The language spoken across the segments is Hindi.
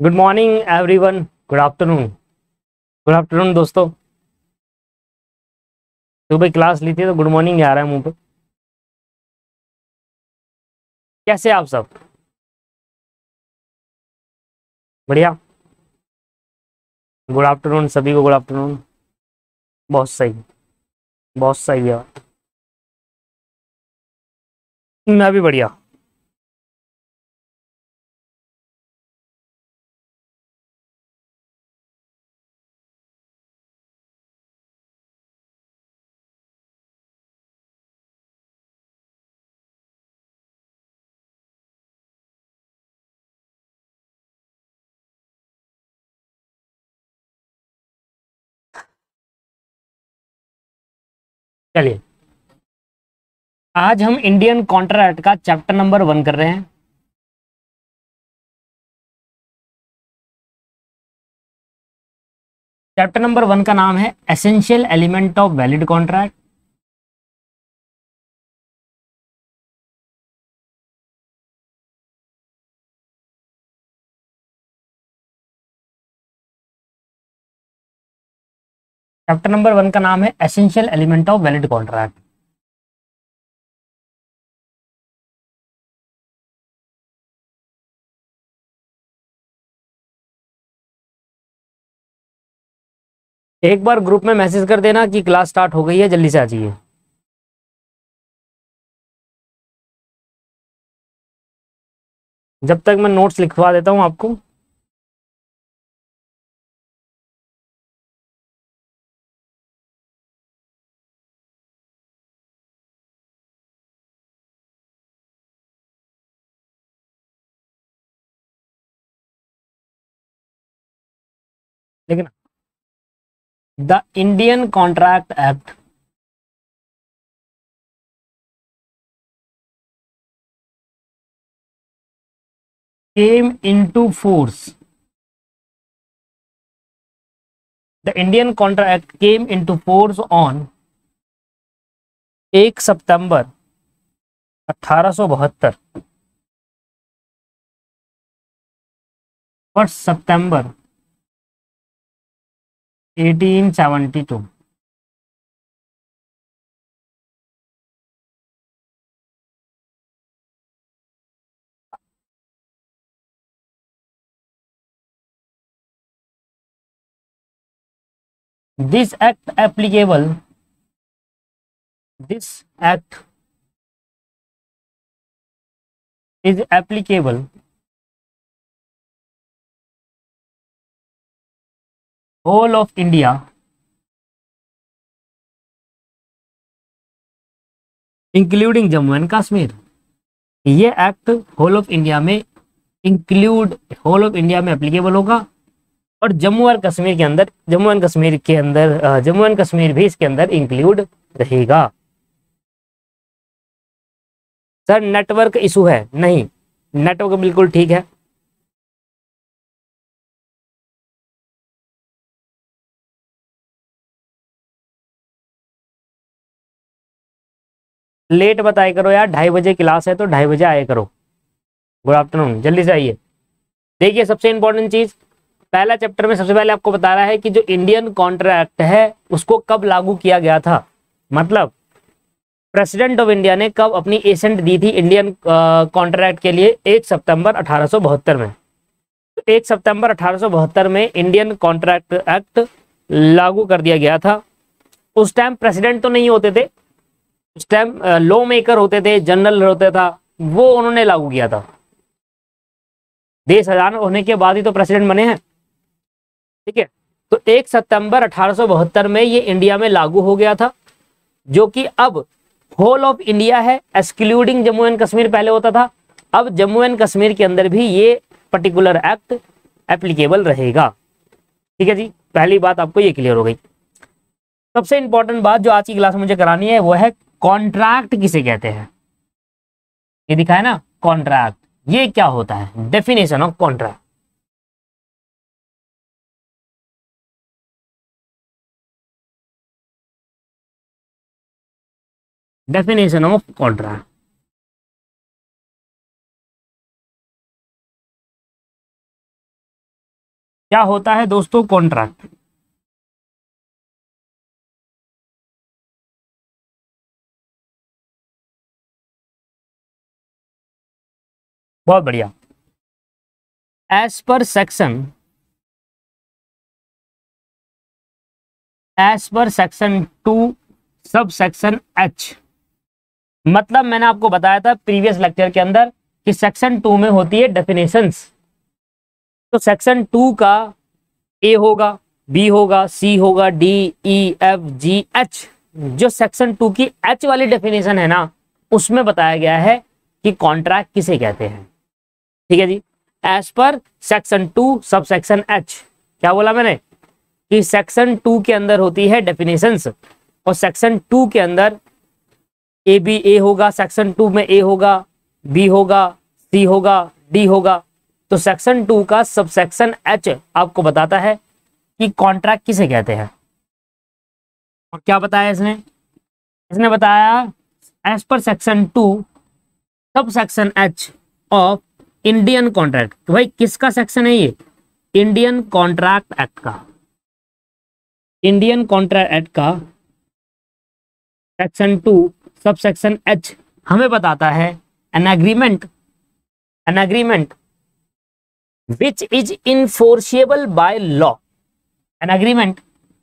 Good morning everyone. Good afternoon. Good afternoon दोस्तों। सुबह क्लास ली थी तो गुड मॉर्निंग आ रहा है मुंह पे। कैसे आप सब? बढ़िया। गुड आफ्टरनून सभी को, गुड आफ्टरनून। बहुत सही। बहुत सही है। मैं भी बढ़िया। चलिए, आज हम इंडियन कॉन्ट्रैक्ट का चैप्टर नंबर 1 कर रहे हैं। चैप्टर नंबर 1 का नाम है essential element of valid contract. Chapter number 1 का नाम है essential element of valid contract. एक बार ग्रुप में मैसेज कर देना कि क्लास स्टार्ट हो गई है, जल्दी से आ जाइए। जब तक मैं नोट्स लिखवा देता हूँ आपको। लेकिन the Indian contract act came into force. The Indian Contract came into force on 1 September 1872। 1 September 1872। This act applicable. This act is applicable whole of India, including Jammu and Kashmir. ये एक्ट होल ऑफ इंडिया में इंक्लूड होल ऑफ इंडिया में एप्लीकेबल होगा और जम्मू एंड कश्मीर के अंदर, जम्मू एंड कश्मीर भी इसके अंदर इंक्लूड रहेगा। सर नेटवर्क इशू है? नहीं, नेटवर्क बिल्कुल ठीक है। लेट बताया करो यार, 2:30 क्लास है तो 2:30 आया करो। गुड आफ्टरनून, जल्दी से आइए। देखिए, सबसे इंपॉर्टेंट चीज, पहला चैप्टर में सबसे पहले आपको बता रहा है कि जो इंडियन कॉन्ट्रैक्ट है उसको कब लागू किया गया था। मतलब प्रेसिडेंट ऑफ इंडिया ने कब अपनी एसेंट दी थी इंडियन कॉन्ट्रैक्ट के लिए? 1 सितंबर 1872 में। 1 सितंबर 1872 में इंडियन कॉन्ट्रैक्ट एक्ट लागू कर दिया गया था। उस टाइम प्रेसिडेंट तो नहीं होते थे, उस टाइम लॉ मेकर होते थे, जनरल होता था, वो उन्होंने लागू किया था। देश आजाद होने के बाद ही तो प्रेसिडेंट बने हैं। ठीक है, तो 1 सितंबर 1872 में ये इंडिया में लागू हो गया था, जो कि अब होल ऑफ इंडिया है, एक्सक्लूडिंग जम्मू एंड कश्मीर पहले होता था। अब जम्मू एंड कश्मीर के अंदर भी ये पर्टिकुलर एक्ट एप्लीकेबल रहेगा। ठीक है जी, पहली बात आपको ये क्लियर हो गई। सबसे इंपॉर्टेंट बात जो आज की क्लास में मुझे करानी है वो है कॉन्ट्रैक्ट किसे कहते हैं। ये दिखा है ना कॉन्ट्रैक्ट, ये क्या होता है? Definition of contract. Definition of contract. क्या होता है दोस्तों? कॉन्ट्रैक्ट। बहुत बढ़िया। As per section, as per section 2 sub section H, मतलब मैंने आपको बताया था प्रीवियस लेक्चर के अंदर कि सेक्शन 2 में होती है डेफिनेशंस। तो सेक्शन 2 का ए होगा, बी होगा, सी होगा, डी, ई, एफ, जी, एच। जो सेक्शन 2 की एच वाली डेफिनेशन है ना, उसमें बताया गया है कि कॉन्ट्रैक्ट किसे कहते हैं। ठीक है जी। As per section 2 sub section H, क्या बोला मैंने कि सेक्शन 2 के अंदर होती है डेफिनेशंस, और सेक्शन 2 के अंदर ए बी, ए होगा, सेक्शन 2 में ए होगा, बी होगा, सी होगा, डी होगा। तो सेक्शन 2 का सब सेक्शन एच आपको बताता है कि कॉन्ट्रैक्ट किसे कहते हैं। और क्या बताया इसने? इसने बताया as per section 2 sub section H of Indian contract. तो भाई किसका सेक्शन है ये? इंडियन कॉन्ट्रैक्ट एक्ट का। इंडियन कॉन्ट्रैक्ट एक्ट का सेक्शन 2 सब सेक्शन एच हमें बताता है an agreement, an agreement which is enforceable by law, an agreement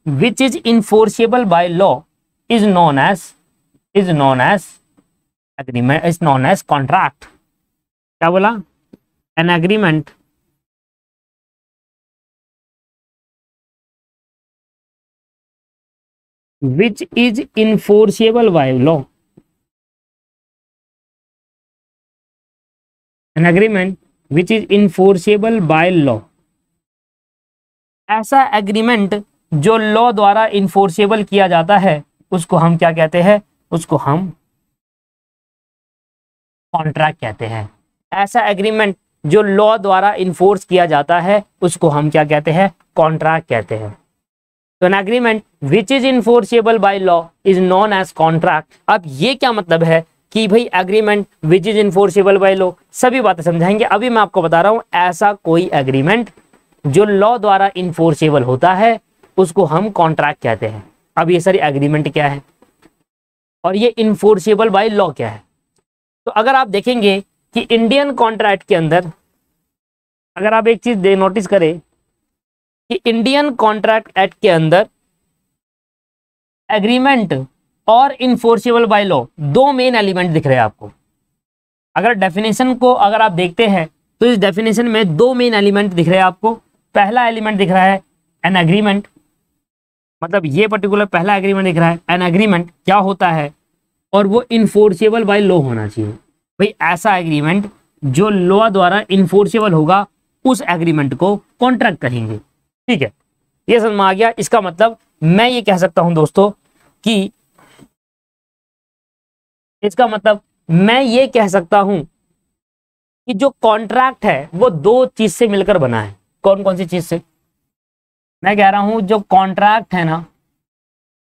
which is enforceable by law is known as agreement, is known as contract। क्या बोला? an agreement which is enforceable by law, an agreement which is enforceable by law। ऐसा एग्रीमेंट जो लॉ द्वारा इन्फोर्सेबल किया जाता है उसको हम क्या कहते हैं? उसको हम कॉन्ट्रैक्ट कहते हैं। ऐसा एग्रीमेंट जो लॉ द्वारा इन्फोर्स किया जाता है उसको हम क्या कहते हैं? कॉन्ट्रैक्ट कहते हैं। तो an agreement which is enforceable by law is known as contract. अब ये क्या मतलब है कि भाई agreement which is enforceable by law, सभी बातें समझाएंगे। अभी मैं आपको बता रहा हूं ऐसा कोई एग्रीमेंट जो लॉ द्वारा इन्फोर्सेबल होता है उसको हम कॉन्ट्रैक्ट कहते हैं। अब ये सारी एग्रीमेंट क्या है और ये इन्फोर्सेबल बाय लॉ क्या है? तो अगर आप देखेंगे कि इंडियन कॉन्ट्रैक्ट के अंदर, अगर आप एक चीज नोटिस करें कि इंडियन कॉन्ट्रैक्ट एक्ट के अंदर एग्रीमेंट और इन्फोर्सेबल बाय लॉ दो मेन एलिमेंट दिख रहे हैं आपको। अगर डेफिनेशन को अगर आप देखते हैं तो इस डेफिनेशन में दो मेन एलिमेंट दिख रहे हैं आपको। पहला एलिमेंट दिख रहा है एन एग्रीमेंट, मतलब ये पर्टिकुलर पहला एग्रीमेंट दिख रहा है। एन एग्रीमेंट क्या होता है? और वो इन्फोर्सेबल बाय लॉ होना चाहिए। भाई ऐसा एग्रीमेंट जो लॉ द्वारा इन्फोर्सेबल होगा उस एग्रीमेंट को कॉन्ट्रैक्ट कहेंगे। ठीक है, ये समझ में आ गया। इसका मतलब मैं ये कह सकता हूं दोस्तों कि इसका मतलब मैं ये कह सकता हूं कि जो कॉन्ट्रैक्ट है वो दो चीज से मिलकर बना है। कौन कौन सी चीज से? मैं कह रहा हूं जो कॉन्ट्रैक्ट है ना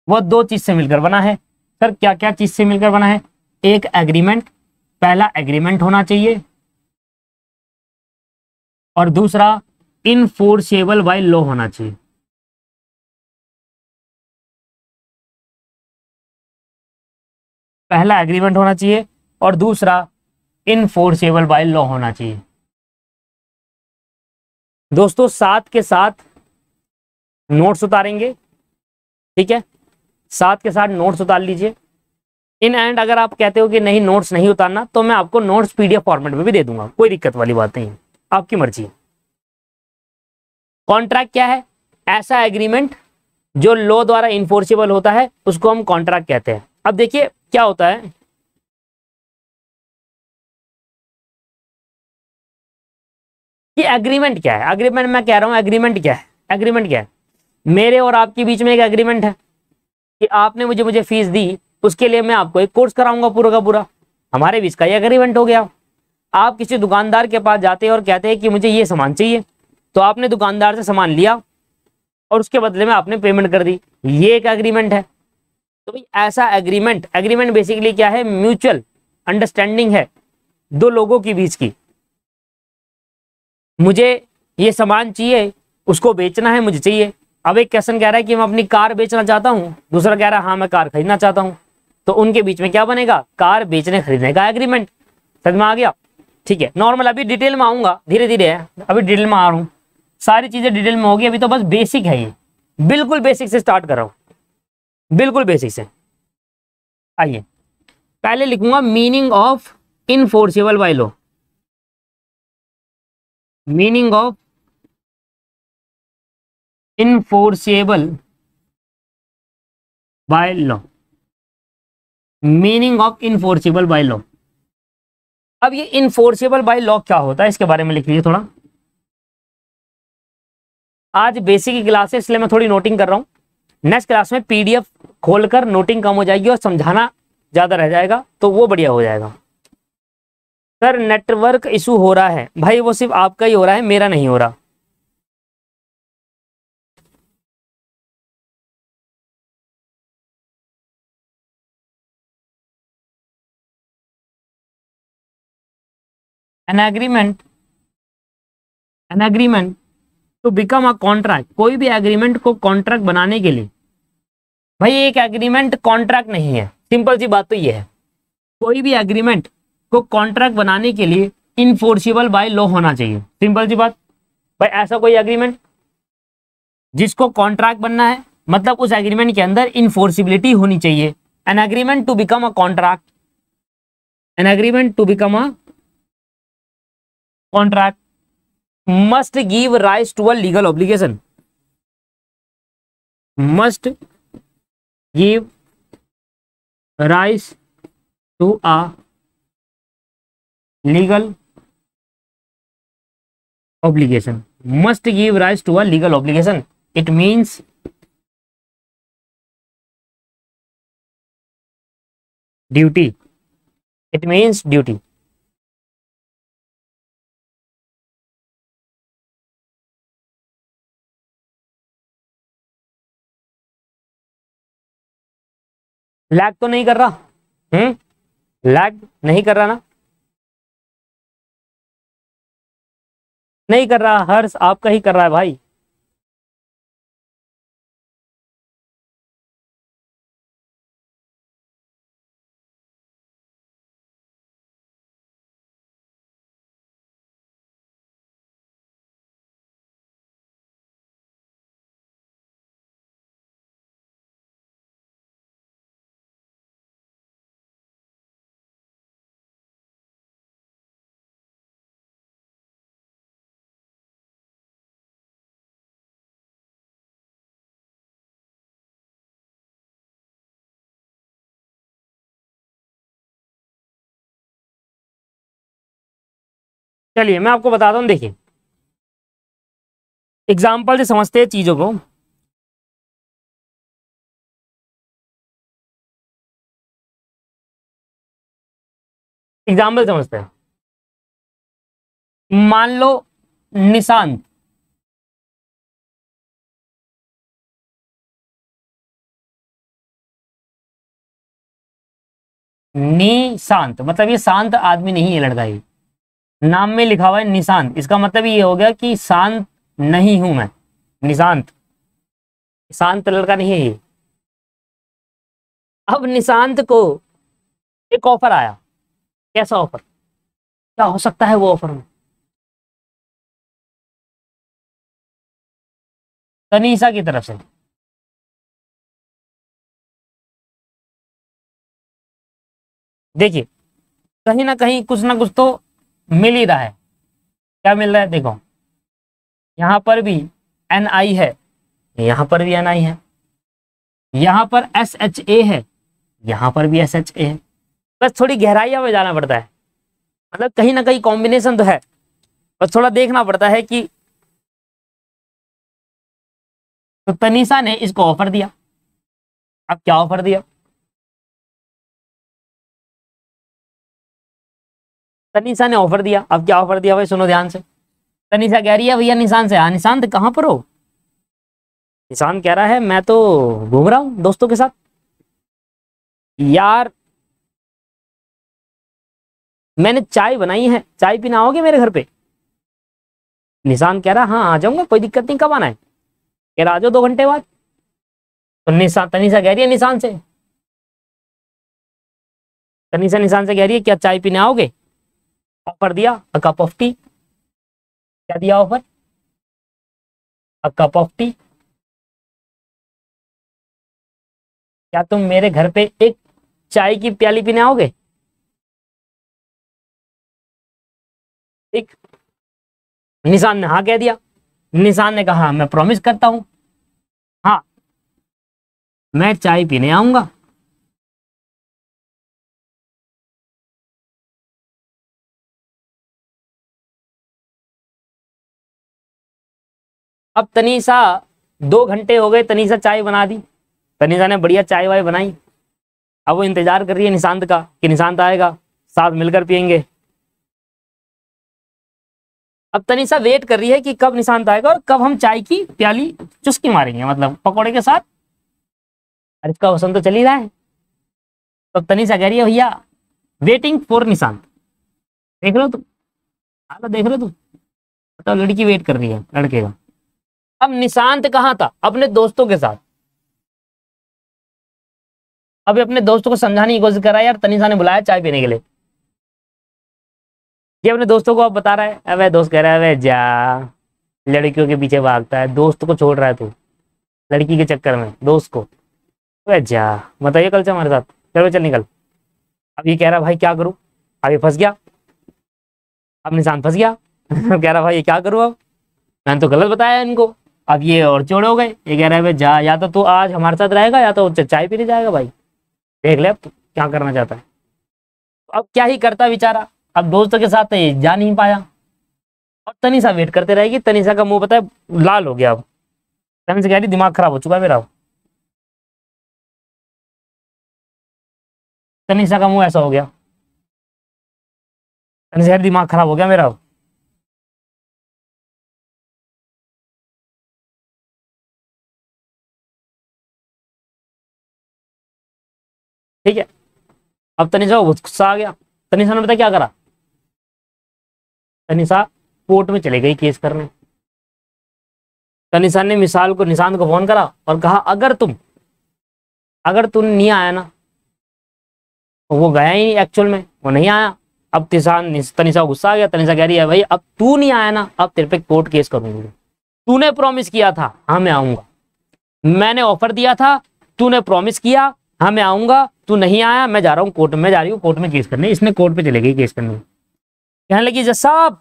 वो दो चीज से मिलकर बना है। सर क्या क्या चीज से मिलकर बना है? एक एग्रीमेंट, पहला एग्रीमेंट होना चाहिए, और दूसरा इनफोर्सेबल बाय लॉ होना चाहिए। पहला एग्रीमेंट होना चाहिए और दूसरा इनफोर्सेबल बाय लॉ होना चाहिए। दोस्तों साथ के साथ नोट्स उतारेंगे, ठीक है, साथ के साथ नोट्स उतार लीजिए। इन एंड अगर आप कहते हो कि नहीं नोट्स नहीं उतारना तो मैं आपको नोट्स पीडीएफ फॉर्मेट में भी दे दूंगा, कोई दिक्कत वाली बात नहीं है, आपकी मर्जी है। कॉन्ट्रैक्ट क्या है? ऐसा एग्रीमेंट जो लॉ द्वारा इन्फोर्सेबल होता है उसको हम कॉन्ट्रैक्ट कहते हैं। अब देखिए क्या होता है कि एग्रीमेंट क्या है। एग्रीमेंट मैं कह रहा हूं एग्रीमेंट क्या है? एग्रीमेंट क्या है? मेरे और आपके बीच में एक एग्रीमेंट है कि आपने मुझे फीस दी, उसके लिए मैं आपको एक कोर्स कराऊंगा पूरा का पूरा, हमारे बीच का ये एग्रीमेंट हो गया। आप किसी दुकानदार के पास जाते हैं और कहते हैं कि मुझे ये सामान चाहिए, तो आपने दुकानदार से सामान लिया और उसके बदले में आपने पेमेंट कर दी, ये एक एग्रीमेंट है। तो भाई ऐसा एग्रीमेंट, एग्रीमेंट बेसिकली क्या है? म्यूचुअल अंडरस्टैंडिंग है दो लोगों के बीच की। मुझे ये सामान चाहिए उसको बेचना है, मुझे चाहिए। अब एक क्वेश्चन कह रहा है कि मैं अपनी कार बेचना चाहता हूँ, दूसरा कह रहा है हाँ मैं कार खरीदना चाहता हूँ, तो उनके बीच में क्या बनेगा? कार बेचने खरीदने का एग्रीमेंट। समझ में आ गया? ठीक है, नॉर्मल अभी डिटेल में आऊंगा, धीरे धीरे है, अभी डिटेल में आ रहा हूँ, सारी चीजें डिटेल में होगी, अभी तो बस बेसिक है, ये बिल्कुल बेसिक से स्टार्ट कर रहा हूँ, बिल्कुल बेसिक से। आइए, पहले लिखूंगा meaning of enforceable by law. Meaning of enforceable by law. Meaning of enforceable by law. अब ये इनफोर्सेबल बाय लॉ क्या होता है, इसके बारे में लिख लीजिए थोड़ा। आज बेसिक की क्लास है, इसलिए मैं थोड़ी नोटिंग कर रहा हूँ। नेक्स्ट क्लास में पीडीएफ खोलकर नोटिंग कम हो जाएगी और समझाना ज्यादा रह जाएगा, तो वो बढ़िया हो जाएगा। सर नेटवर्क इशू हो रहा है भाई, वो सिर्फ आपका ही हो रहा है, मेरा नहीं हो रहा। An agreement to become a contract. कोई भी एग्रीमेंट को कॉन्ट्रैक्ट बनाने के लिए, भाई एक एग्रीमेंट कॉन्ट्रैक्ट नहीं है, सिंपल सी बात तो ये है। कोई भी एग्रीमेंट को कॉन्ट्रैक्ट बनाने के लिए इनफोर्सिबल बाय लॉ होना चाहिए, सिंपल सी बात। भाई ऐसा कोई एग्रीमेंट जिसको कॉन्ट्रैक्ट बनना है, मतलब उस एग्रीमेंट के अंदर इनफोर्सिबिलिटी होनी चाहिए। An agreement to become a contract, an agreement to become a contract must give rise to a legal obligation, must give rise to a legal obligation, must give rise to a legal obligation, it means duty, it means duty। Lag तो नहीं कर रहा? लैग नहीं कर रहा ना? नहीं कर रहा, हर्ष आपका ही कर रहा है भाई। चलिए मैं आपको बताता हूं, देखिए एग्जाम्पल से समझते हैं चीजों को। एग्जाम्पल समझते हैं। मान लो निशांत निशांत, मतलब ये शांत आदमी नहीं है, लड़का ही नाम में लिखा हुआ है निशांत, इसका मतलब ये हो गया कि शांत नहीं हूं मैं, निशांत शांत लड़का नहीं है ये। अब निशांत को एक ऑफर आया, कैसा ऑफर, क्या हो सकता है वो ऑफर में? तनीषा की तरफ से। देखिए कहीं ना कहीं कुछ ना कुछ तो मिल ही रहा है। क्या मिल रहा है? देखो यहां पर भी एन आई है, यहां पर भी एन आई है, यहां पर एस एच ए है, यहां पर भी एस एच ए है। बस थोड़ी गहराइयां में जाना पड़ता है, मतलब कहीं ना कहीं कॉम्बिनेशन तो है, बस थोड़ा देखना पड़ता है कि। तो तनीषा ने इसको ऑफर दिया। अब क्या ऑफर दिया? तनीषा ने ऑफर दिया। अब क्या ऑफर दिया भाई, सुनो ध्यान से। तनीषा कह रही है भैया निशांत से, हाँ निशांत कहाँ पर हो? निशांत कह रहा है मैं तो घूम रहा हूँ दोस्तों के साथ। यार मैंने चाय बनाई है, चाय पीना आओगे मेरे घर पे? निशान कह रहा हाँ आ जाऊंगा, कोई दिक्कत नहीं, कब आना है? कह रहा आ जाओ 2 घंटे बाद। तो तनीषा कह रही है निशान से, तनीषा निशान से कह रही है क्या चाय पीने आओगे? ऑफर दिया, अ कप ऑफ टी। क्या दिया offer? A cup of T. क्या तुम मेरे घर पे एक चाय की प्याली पीने आओगे? ठीक। निशान ने हाँ कह दिया। निशान ने कहा मैं प्रॉमिस करता हूं, हाँ मैं चाय पीने आऊंगा। अब तनीषा, 2 घंटे हो गए, तनीषा चाय बना दी, तनीषा ने बढ़िया चाय वाय बनाई। अब वो इंतजार कर रही है निशांत का कि निशांत आएगा, साथ मिलकर पियेंगे। अब तनीषा वेट कर रही है कि कब निशांत आएगा और कब हम चाय की प्याली चुस्की मारेंगे, मतलब पकौड़े के साथ। और इसका वसंत तो चल ही रहा है। तो तनीषा कह रही है भैया वेटिंग फॉर निशांत। देख लो तुम, हालत देख लो तुम, तो लड़की वेट कर रही है लड़के का। अब निशांत कहाँ था? अपने दोस्तों के साथ। अभी अपने दोस्तों को समझाने की कोशिश कर रहा है, यार तनीषा ने बुलाया चाय पीने के लिए। ये अपने दोस्तों को अब बता रहा है, अबे दोस्त कह रहा है अबे जा, लड़कियों के पीछे भागता है, दोस्त को छोड़ रहा है तू लड़की के चक्कर में, दोस्त को। अबे जा, बताइए कल से हमारे साथ, चलो चल निकल। अब ये कह रहा भाई क्या करूं, अब ये फंस गया, अब निशान फंस गया। कह रहा भाई ये क्या करूं, अब मैंने तो गलत बताया इनको। अब ये और चौड़े हो गए, ये कह रहा है भाई जा, या तो तू आज हमारे साथ रहेगा या तो चाय पीने जाएगा, भाई देख ले अब तू क्या करना चाहता है। अब क्या ही करता बेचारा, अब दोस्तों के साथ तो ये जा नहीं पाया। और तनीषा वेट करते रहेगी, तनीषा का मुंह पता है लाल हो गया। अब तनीषा कह रही दिमाग खराब हो चुका है मेरा। तनीषा का मुंह ऐसा हो गया, तनीषा कह रही दिमाग खराब हो गया मेरा। ठीक है। अब तनीषा को गुस्सा आ गया। तनीषा ने पता क्या करा, तनीषा कोर्ट में चले गई केस करने। तनीषा ने मिसाल को, निशांत को फोन करा और कहा अगर तुम नहीं आया ना, तो वो गया ही नहीं एक्चुअल में, वो नहीं आया। अब तनीषा को गुस्सा आ गया। तनीषा कह रही है भाई अब तू नहीं आया ना, अब तेरे पे कोर्ट केस करूंगी। तूने प्रॉमिस किया था हाँ मैं आऊंगा, मैंने ऑफर दिया था, तूने प्रॉमिस किया हाँ मैं आऊंगा, तू नहीं आया, मैं जा रहा हूँ कोर्ट में, जा रही हूँ कोर्ट में केस करने। इसने कोर्ट पे चले गई केस करने। कहने लगी जज साहब,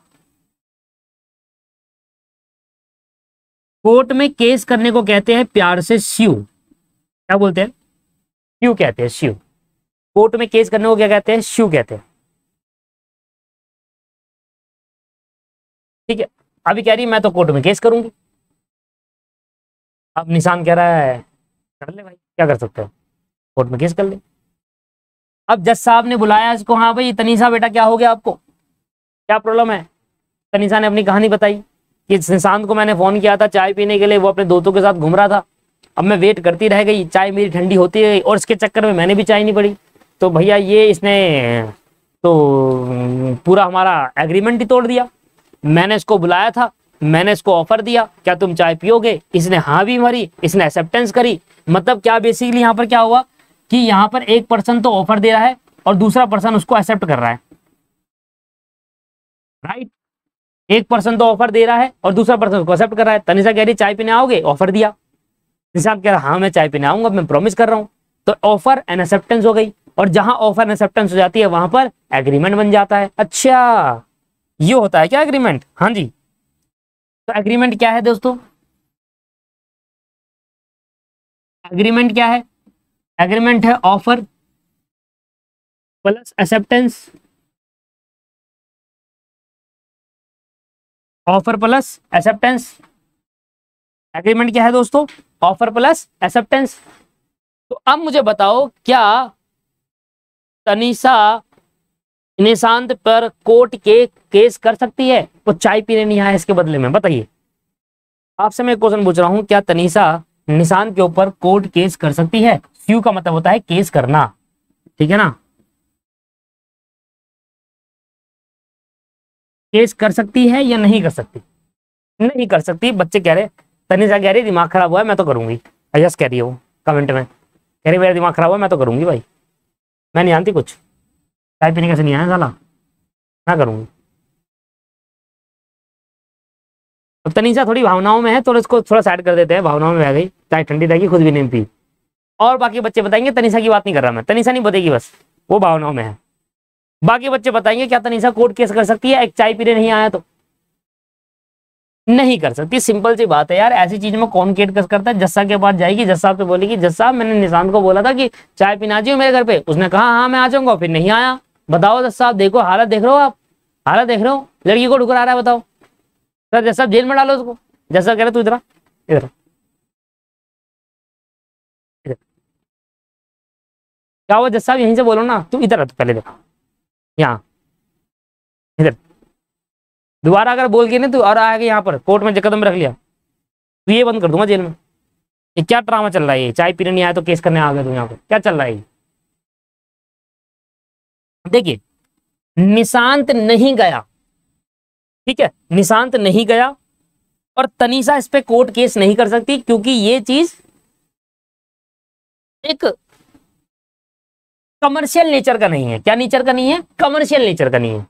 कोर्ट में केस करने को कहते हैं प्यार से स्यू। क्या बोलते हैं? स्यू कहते हैं, स्यू। कोर्ट में केस करने को क्या कहते हैं? स्यू कहते हैं। ठीक है। अभी कह रही मैं तो कोर्ट में केस करूंगी। अब निशान कह रहा है कर ले भाई, क्या कर सकते हो, कोर्ट में केस कर ले। अब जज साहब ने बुलाया इसको, हाँ भाई तनीषा बेटा क्या हो गया आपको, क्या प्रॉब्लम है? तनीषा ने अपनी कहानी बताई कि निशांत को मैंने फोन किया था चाय पीने के लिए, वो अपने दोस्तों के साथ घूम रहा था। अब मैं वेट करती रह गई, चाय मेरी ठंडी होती गई और इसके चक्कर में मैंने भी चाय नहीं पड़ी। तो भैया ये इसने तो पूरा हमारा एग्रीमेंट ही तोड़ दिया। मैंने इसको बुलाया था, मैंने इसको ऑफर दिया क्या तुम चाय पियोगे, इसने हाँ भी भरी, इसने एक्सेप्टेंस करी। मतलब क्या बेसिकली यहाँ पर क्या हुआ कि यहाँ पर एक पर्सन तो ऑफर दे रहा है और दूसरा पर्सन उसको एक्सेप्ट कर रहा है, राइट। एक पर्सन तो ऑफर दे रहा है और दूसरा पर्सन उसको एक्सेप्ट कर रहा है। तनीषा कह रही चाय पीने आओगे, ऑफर दिया। निशांत कह रहा हाँ मैं चाय पीने आऊंगा, मैं प्रॉमिस कर रहा हूं। तो ऑफर एंड एक्सेप्टेंस हो गई, और जहां ऑफर एंड एक्सेप्टेंस हो जाती है वहां पर एग्रीमेंट बन जाता है। अच्छा ये होता है क्या एग्रीमेंट? हाँ जी। तो एग्रीमेंट क्या है दोस्तों? एग्रीमेंट क्या है? एग्रीमेंट है offer plus acceptance, offer plus acceptance. Agreement क्या है दोस्तों? Offer plus acceptance. तो अब मुझे बताओ क्या तनीषा निशांत पर कोर्ट के केस कर सकती है? वो चाय पीने नहीं आया इसके बदले में, बताइए। आपसे मैं क्वेश्चन पूछ रहा हूं, क्या तनीषा निशांत के ऊपर कोर्ट केस कर सकती है? स्यू का मतलब होता है केस करना, ठीक है ना। केस कर सकती है या नहीं कर सकती? नहीं कर सकती। बच्चे कह रहे, तनिषा कह रही दिमाग खराब हुआ है मैं तो करूंगी, यस कह रही है वो कमेंट में, कह रही मेरा दिमाग खराब हुआ मैं तो करूंगी भाई, मैं नहीं जानती कुछ, चाय पीने कैसे नहीं आया साला, मैं करूंगी। अब तनिषा थोड़ी भावनाओं में है, तो इसको थोड़ा साइड कर देते हैं, भावनाओं में बह गई, चाय ठंडी रहेगी, खुद भी नहीं पी। और बाकी बच्चे बताएंगे, तनिषा की बात नहीं कर रहा मैं, तनिषा नहीं बताएगी, बस वो भावनाओं में है। बाकी बच्चे बताएंगे क्या तनिषा कोर्ट केस कर सकती है एक चाय पीने नहीं आया तो? नहीं कर सकती, सिंपल सी बात है यार, ऐसी चीज में कौन केट केस करता है? जज साहब के पास जाएगी, जज साहब से बोलेगी जज साहब मैंने निशांत को बोला था कि चाय पीना चाहिए मेरे घर पे, उसने कहा हाँ मैं आ जाऊंगा, फिर नहीं आया, बताओ जज साहब, देखो हालत देख रहे हो आप, हालत देख रहे हो, लड़की को ठुकरा रहा है, बताओ सर, जज साहब जेल में डालो उसको। जज साहब कह रहे तू इधर इधर इधर, क्या हुआ जज साहब, यहीं से बोलो ना, तू इधर आ, तो पहले देखा यहाँ इधर, दोबारा अगर बोल के ना तू और आएगा यहाँ पर कोर्ट में कदम रख लिया तो ये बंद कर दूंगा जेल में। ये क्या ड्रामा चल रहा है? ये चाय पीने नहीं आया तो केस करने आ गए तुम यहाँ पर, क्या चल रहा है? देखिए निशांत नहीं गया, ठीक है, निशांत नहीं गया और तनिषा इस पे कोर्ट केस नहीं कर सकती, क्योंकि ये चीज एक कमर्शियल नेचर का नहीं है। क्या नेचर का नहीं है? कमर्शियल नेचर का नहीं है।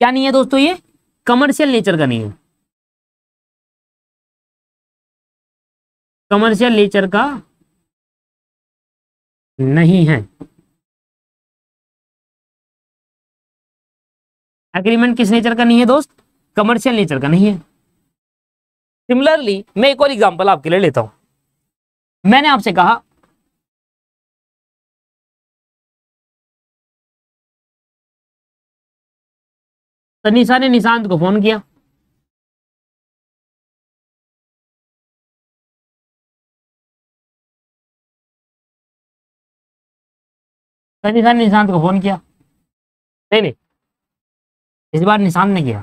क्या नहीं है दोस्तों? ये कमर्शियल नेचर का नहीं है, कमर्शियल नेचर का नहीं है। एग्रीमेंट किस नेचर का नहीं है दोस्त? कमर्शियल नेचर का नहीं है। सिमिलरली मैं एक और एग्जांपल आपके लिए लेता हूं। मैंने आपसे कहा तनिषा ने निशांत को फोन किया, तनिषा ने निशांत को फोन किया, नहीं नहीं इस बार निशांत ने किया,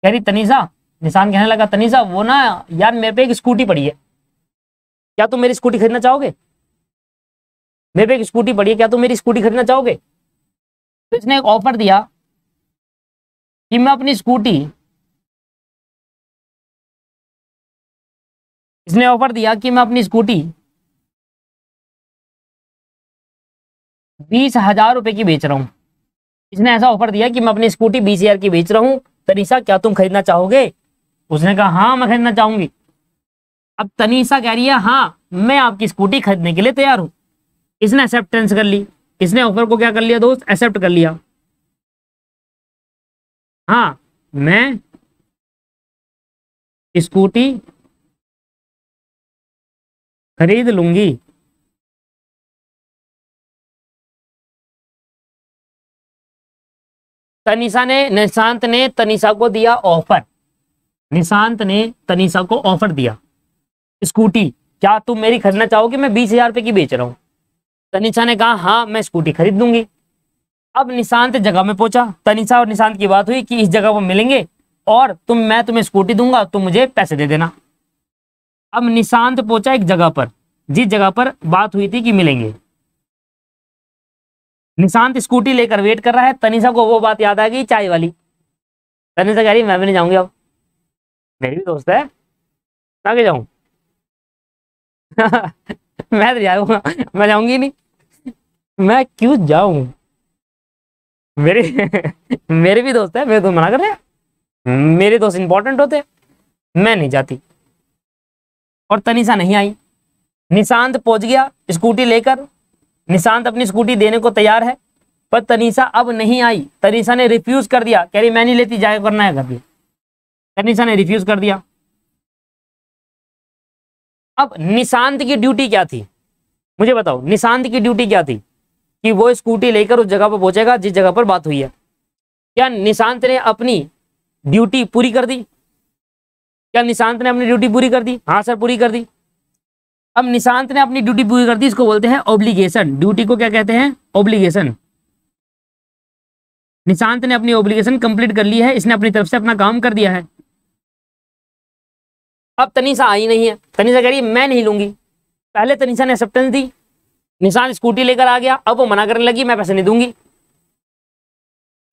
कह रही तनिषा, निशांत कहने लगा तनिषा वो ना यार मेरे पे एक स्कूटी पड़ी है, क्या तुम मेरी स्कूटी खरीदना चाहोगे? मेरे पे एक स्कूटी पड़ी है, क्या तुम मेरी स्कूटी खरीदना चाहोगे? तो इसने एक ऑफर दिया कि मैं अपनी स्कूटी, इसने ऑफर दिया कि मैं अपनी स्कूटी 20,000 रुपए की बेच रहा हूं। इसने ऐसा ऑफर दिया कि मैं अपनी स्कूटी 20,000 की बेच रहा हूं, तनिषा क्या तुम खरीदना चाहोगे? उसने कहा हाँ मैं खरीदना चाहूंगी। अब तनिषा कह रही है हाँ मैं आपकी स्कूटी खरीदने के लिए तैयार हूं। इसने एक्सेप्टेंस कर ली, इसने ऑफर को क्या कर लिया दोस्त? एक्सेप्ट कर लिया। हाँ मैं स्कूटी खरीद लूंगी। निशांत ने तनिषा को दिया ऑफर, निशांत ने तनिषा को ऑफर दिया स्कूटी, क्या तुम मेरी खरीदना चाहोगे? मैं 20,000 रुपए की बेच रहा हूं। तनिषा ने कहा हाँ मैं स्कूटी खरीद दूंगी। अब निशांत जगह में पहुंचा, तनिषा और निशांत की बात हुई कि इस जगह पर मिलेंगे और मैं तुम्हें स्कूटी दूंगा, तुम मुझे पैसे दे देना। अब निशांत पहुंचा एक जगह पर, जिस जगह पर बात हुई थी कि मिलेंगे। निशांत स्कूटी लेकर वेट कर रहा है, तनिषा को वो बात याद आ गई चाय वाली। तनिषा कह रही मैं भी नहीं जाऊंगी, अब मेरी भी दोस्त है, मैं आगे जाऊं मैं तो जाऊंगा, मैं जाऊंगी नहीं, मैं क्यों जाऊं, मेरे मेरे भी दोस्त है, मेरे दोस्त मना कर रहे हैं, मेरे दोस्त इंपॉर्टेंट होते हैं, मैं नहीं जाती। और तनिषा नहीं आई। निशांत पहुंच गया स्कूटी लेकर, निशांत अपनी स्कूटी देने को तैयार है, पर तनिषा अब नहीं आई। तनिषा ने रिफ्यूज कर दिया, कह रही मैं नहीं लेती, जाए करना है घर पे। तनिषा ने रिफ्यूज कर दिया। अब निशांत की ड्यूटी क्या थी? मुझे बताओ, निशांत की ड्यूटी क्या थी? कि वो स्कूटी लेकर उस जगह पर पहुंचेगा जिस जगह पर बात हुई है। क्या निशांत ने अपनी ड्यूटी पूरी कर दी? क्या निशांत ने अपनी ड्यूटी पूरी कर दी? हाँ सर पूरी कर दी। अब निशांत ने अपनी ड्यूटी पूरी कर दी, इसको बोलते हैं ऑब्लिगेशन। ड्यूटी को क्या कहते हैं? ऑब्लिगेशन। निशांत ने अपनी ऑब्लिगेशन कंप्लीट कर ली है, इसने अपनी तरफ से अपना काम कर दिया है। अब तनिषा आई नहीं है, तनिषा कह रही है मैं नहीं लूंगी। पहले तनिषा ने एक्सेप्टेंस दी, निशांत स्कूटी लेकर आ गया, अब वो मना करने लगी मैं पैसे नहीं दूंगी।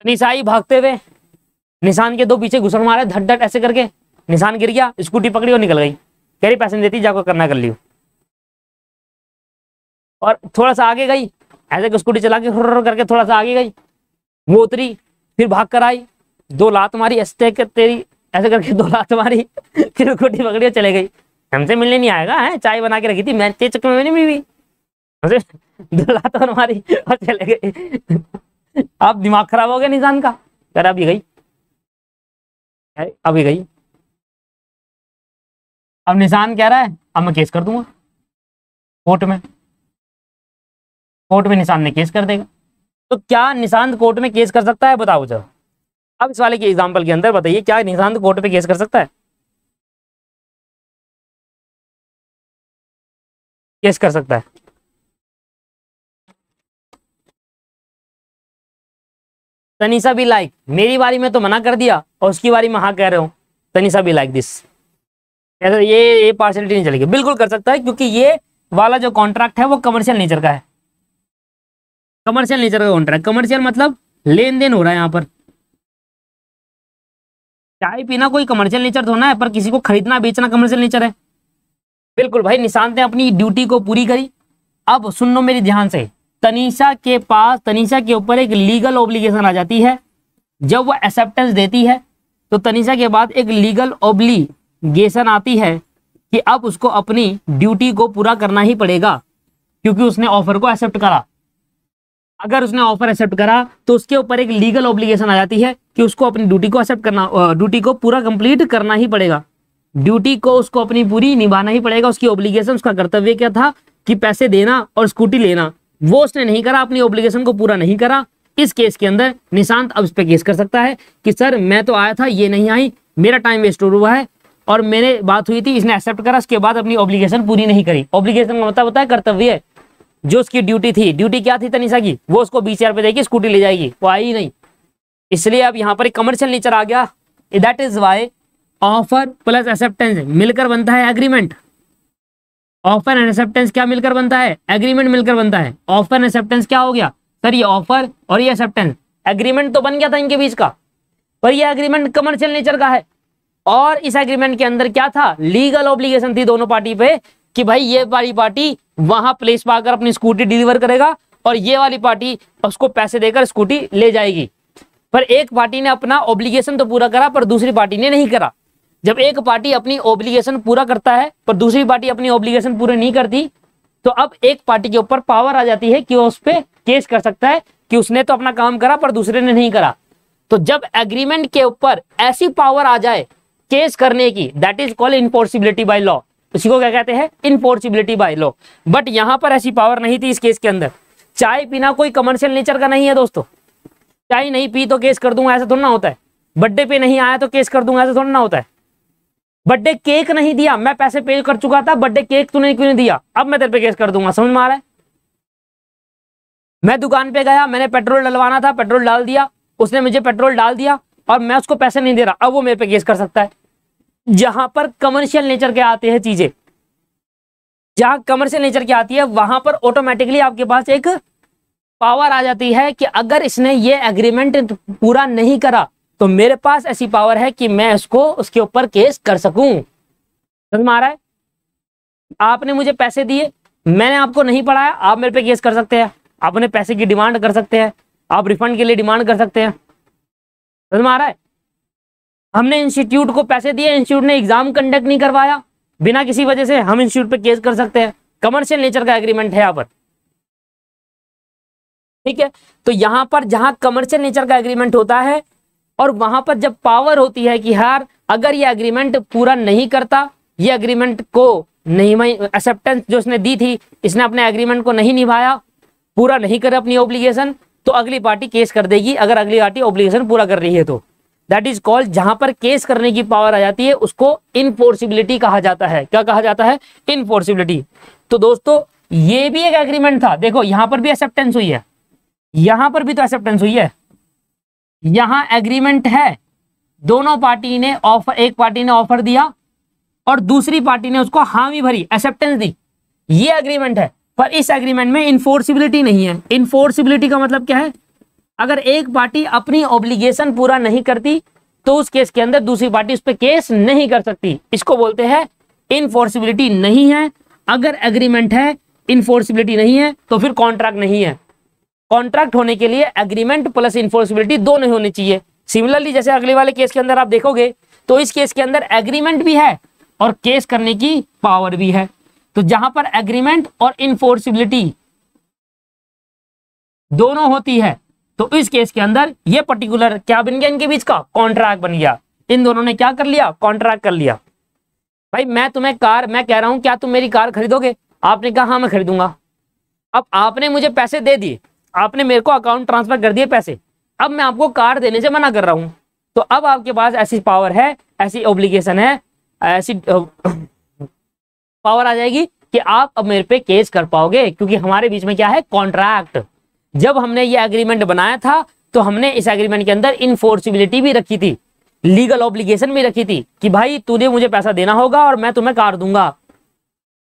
तनिषा आई भागते हुए, निशान के दो पीछे घुसड़ मारे धट धट ऐसे करके, निशान गिर गया, स्कूटी पकड़ी और निकल गई, कह रही पैसे नहीं देती, जाकर करना कर लियो। और थोड़ा सा आगे गई, ऐसे स्कूटी चला के करके थोड़ा सा आगे गई, वो उतरी, फिर भाग कर आई, 2 लात मारी ऐसे तेरी, ऐसे करके 2 लात मारी, फिर स्कूटी पकड़ी और चले गई। हमसे मिलने नहीं आएगा है, चाय बना के रखी थी मैं, तेरे चक्कर में नहीं मिली, हमसे 2 लात और मारी और चले गए। अब दिमाग खराब हो गया निशान का, कर अभी गई, अभी गई। अब निशान कह रहा है अब मैं केस कर दूंगा कोर्ट में, कोर्ट में निशान ने केस कर देगा। तो क्या निशांत कोर्ट में केस कर सकता है, बताओ जरा। अब इस वाले के एग्जांपल के अंदर बताइए, क्या निशांत कोर्ट पे केस कर सकता है? केस कर सकता है। तनीषा भी लाइक, मेरी बारी में तो मना कर दिया और उसकी बारी में हाँ कह रहे हो। तनीषा भी लाइक दिस, ऐसा ये पार्शियलिटी नहीं चलेगी। बिल्कुल कर सकता है, क्योंकि ये वाला जो कॉन्ट्रैक्ट है वो कमर्शियल नेचर का है, कमर्शियल नेचर का कॉन्ट्रैक्ट। कमर्शियल मतलब लेन देन हो रहा है यहाँ पर। चाय पीना कोई कमर्शियल नेचर तो होना है, पर किसी को खरीदना बेचना कमर्शियल नेचर है। बिल्कुल भाई, निशांत ने अपनी ड्यूटी को पूरी करी। अब सुन लो मेरी ध्यान से, तनीषा के पास, तनीषा के ऊपर एक लीगल ऑब्लिगेशन आ जाती है। जब वो एक्सेप्टेंस देती है तो तनीषा के बाद एक लीगल ऑब्लिगेशन आती है कि अब उसको अपनी ड्यूटी को पूरा करना ही पड़ेगा, क्योंकि उसने ऑफर को एक्सेप्ट करा। अगर उसने ऑफर एक्सेप्ट करा तो उसके ऊपर एक लीगल ऑब्लिगेशन आ जाती है कि उसको अपनी ड्यूटी को एक्सेप्ट करना, ड्यूटी को पूरा कंप्लीट करना ही पड़ेगा, ड्यूटी को उसको अपनी पूरी निभाना ही पड़ेगा। उसकी ऑब्लिगेशन, उसका कर्तव्य क्या था कि पैसे देना और स्कूटी लेना, वो उसने नहीं करा, अपनी ऑब्लिगेशन को पूरा नहीं करा। इस केस के अंदर निशांत अब इस पे केस कर सकता है कि सर मैं तो आया था, ये नहीं आई, मेरा टाइम वेस्ट हुआ है और मैंने बात हुई थी, इसने एक्सेप्ट करा, उसके बाद अपनी ऑब्लिगेशन पूरी नहीं करी। ऑब्लिगेशन का मतलब होता है कर्तव्य, जो उसकी ड्यूटी थी। ड्यूटी क्या थी तनीषा की? वो उसको 20,000 रुपए देगी, स्कूटी ले जाएगी, वो आई नहीं। इसलिए अब यहाँ पर एक कमर्शियल नेचर आ गया। That is why offer plus acceptance मिलकर बनता है एग्रीमेंट। ऑफर एंड एक्सेप्टेंस क्या मिलकर बनता है? एग्रीमेंट मिलकर बनता है। ऑफर एंड एक्सेप्टेंस क्या हो गया सर? ये ऑफर और ये एक्सेप्टेंस, एग्रीमेंट तो बन गया था इनके बीच का, पर ये एग्रीमेंट कमर्शियल नेचर का है। और इस एग्रीमेंट के अंदर क्या था? लीगल ऑब्लिगेशन थी दोनों पार्टी पे कि भाई ये वाली पार्टी वहां प्लेस पर आकर अपनी स्कूटी डिलीवर करेगा और ये वाली पार्टी उसको पैसे देकर स्कूटी ले जाएगी। पर एक पार्टी ने अपना ऑब्लिगेशन तो पूरा करा, पर दूसरी पार्टी ने नहीं करा। जब एक पार्टी अपनी ऑब्लिगेशन पूरा करता है पर दूसरी पार्टी अपनी ऑब्लिगेशन पूरे नहीं करती, तो अब एक पार्टी के ऊपर पावर आ जाती है कि वो उस पर केस कर सकता है कि उसने तो अपना काम करा पर दूसरे ने नहीं करा। तो जब एग्रीमेंट के ऊपर ऐसी पावर आ जाए केस करने की, that is called enforceability by law. उसी को क्या कहते हैं? इनफोर्सिबिलिटी बाय लॉ। बट यहां पर ऐसी पावर नहीं थी इस केस के अंदर। चाय पीना कोई कमर्शियल नेचर का नहीं है दोस्तों। चाय नहीं पी तो केस कर दूंगा, ऐसा थोड़ा ना होता है। बर्थडे पे नहीं आया तो केस कर दूंगा, ऐसा थोड़ा ना होता है। बर्थडे केक नहीं दिया, मैं पैसे पे कर चुका था, बर्थडे केक तूने क्यों नहीं दिया, अब मैं तेरे पे केस कर दूंगा, समझ में आ रहा है? मैं दुकान पे गया, मैंने पेट्रोल डलवाना था, पेट्रोल डाल दिया, उसने मुझे पेट्रोल डाल दिया और मैं उसको पैसे नहीं दे रहा, अब वो मेरे पे केस कर सकता है। जहां पर कमर्शियल नेचर के आते हैं चीजें, जहां कमर्शियल नेचर की आती है, वहां पर ऑटोमेटिकली आपके पास एक पावर आ जाती है कि अगर इसने ये एग्रीमेंट पूरा नहीं करा तो मेरे पास ऐसी पावर है कि मैं उसको उसके ऊपर केस कर सकूं। समझ में आ रहा है? आपने मुझे पैसे दिए, मैंने आपको नहीं पढ़ाया, आप मेरे पे केस कर सकते हैं, आप अपने पैसे की डिमांड कर सकते हैं, आप रिफंड के लिए डिमांड कर सकते हैं। समझ में आ रहा है? हमने इंस्टीट्यूट को पैसे दिए, इंस्टीट्यूट ने एग्जाम कंडक्ट नहीं करवाया, बिना किसी वजह से हम इंस्टीट्यूट पे केस कर सकते हैं। कमर्शियल नेचर का एग्रीमेंट है यहाँ पर, ठीक है? तो यहां पर जहां कमर्शियल नेचर का एग्रीमेंट होता है और वहां पर जब पावर होती है कि यार अगर ये एग्रीमेंट पूरा नहीं करता, ये एग्रीमेंट को नहीं, एक्सेप्टेंस जो इसने दी थी, इसने अपने एग्रीमेंट को नहीं निभाया, पूरा नहीं करे अपनी ऑब्लिगेशन, तो अगली पार्टी केस कर देगी। अगर अगली पार्टी ऑब्लिगेशन पूरा कर रही है तो दैट इज कॉल्ड, जहां पर केस करने की पावर आ जाती है उसको इनफोर्सिबिलिटी कहा जाता है। क्या कहा जाता है? इनफोर्सिबिलिटी। तो दोस्तों ये भी एक एग्रीमेंट था। देखो यहां पर भी एक्सेप्टेंस हुई है, यहां पर भी तो एक्सेप्टेंस हुई है, यहां एग्रीमेंट है, दोनों पार्टी ने ऑफर, एक पार्टी ने ऑफर दिया और दूसरी पार्टी ने उसको हामी भरी, एक्सेप्टेंस दी, ये एग्रीमेंट है। पर इस एग्रीमेंट में इनफोर्सिबिलिटी नहीं है। इनफोर्सिबिलिटी का मतलब क्या है? अगर एक पार्टी अपनी ऑब्लिगेशन पूरा नहीं करती तो उस केस के अंदर दूसरी पार्टी उस पर केस नहीं कर सकती। इसको बोलते हैं इनफोर्सिबिलिटी नहीं है। अगर एग्रीमेंट है, इनफोर्सिबिलिटी नहीं है, तो फिर कॉन्ट्रैक्ट नहीं है। कॉन्ट्रैक्ट होने के लिए एग्रीमेंट प्लस इनफोर्सिबिलिटी दोनों होनी चाहिए। सिमिलरली जैसे अगले वाले केस के अंदर आप देखोगे तो इस केस के अंदर एग्रीमेंट भी है और केस करने की पावर भी है। तो जहां पर एग्रीमेंट और इनफोर्सिबिलिटी दोनों होती है तो इस केस के अंदर ये पर्टिकुलर क्या बन गया, इनके बीच का कॉन्ट्रैक्ट बन गया। इन दोनों ने क्या कर लिया, कॉन्ट्रैक्ट कर लिया। भाई मैं तुम्हें कार, मैं कह रहा हूं क्या तुम मेरी कार खरीदोगे? आपने कहा हाँ मैं खरीदूंगा। अब आपने मुझे पैसे दे दिए, आपने मेरे को अकाउंट ट्रांसफर कर दिए पैसे, अब मैं आपको कार देने से मना कर रहा हूं। तो अब आपके पास ऐसी पावर है, ऐसी ऑब्लिगेशन है, ऐसी पावर आ जाएगी कि आप अब मेरे पे केस कर पाओगे, क्योंकि हमारे बीच में क्या है, कॉन्ट्रैक्ट। जब हमने ये एग्रीमेंट बनाया था तो हमने इस एग्रीमेंट के अंदर इनफोर्सिबिलिटी भी रखी थी, लीगल ऑब्लिगेशन भी रखी थी कि भाई तूने मुझे पैसा देना होगा और मैं तुम्हें कार दूंगा।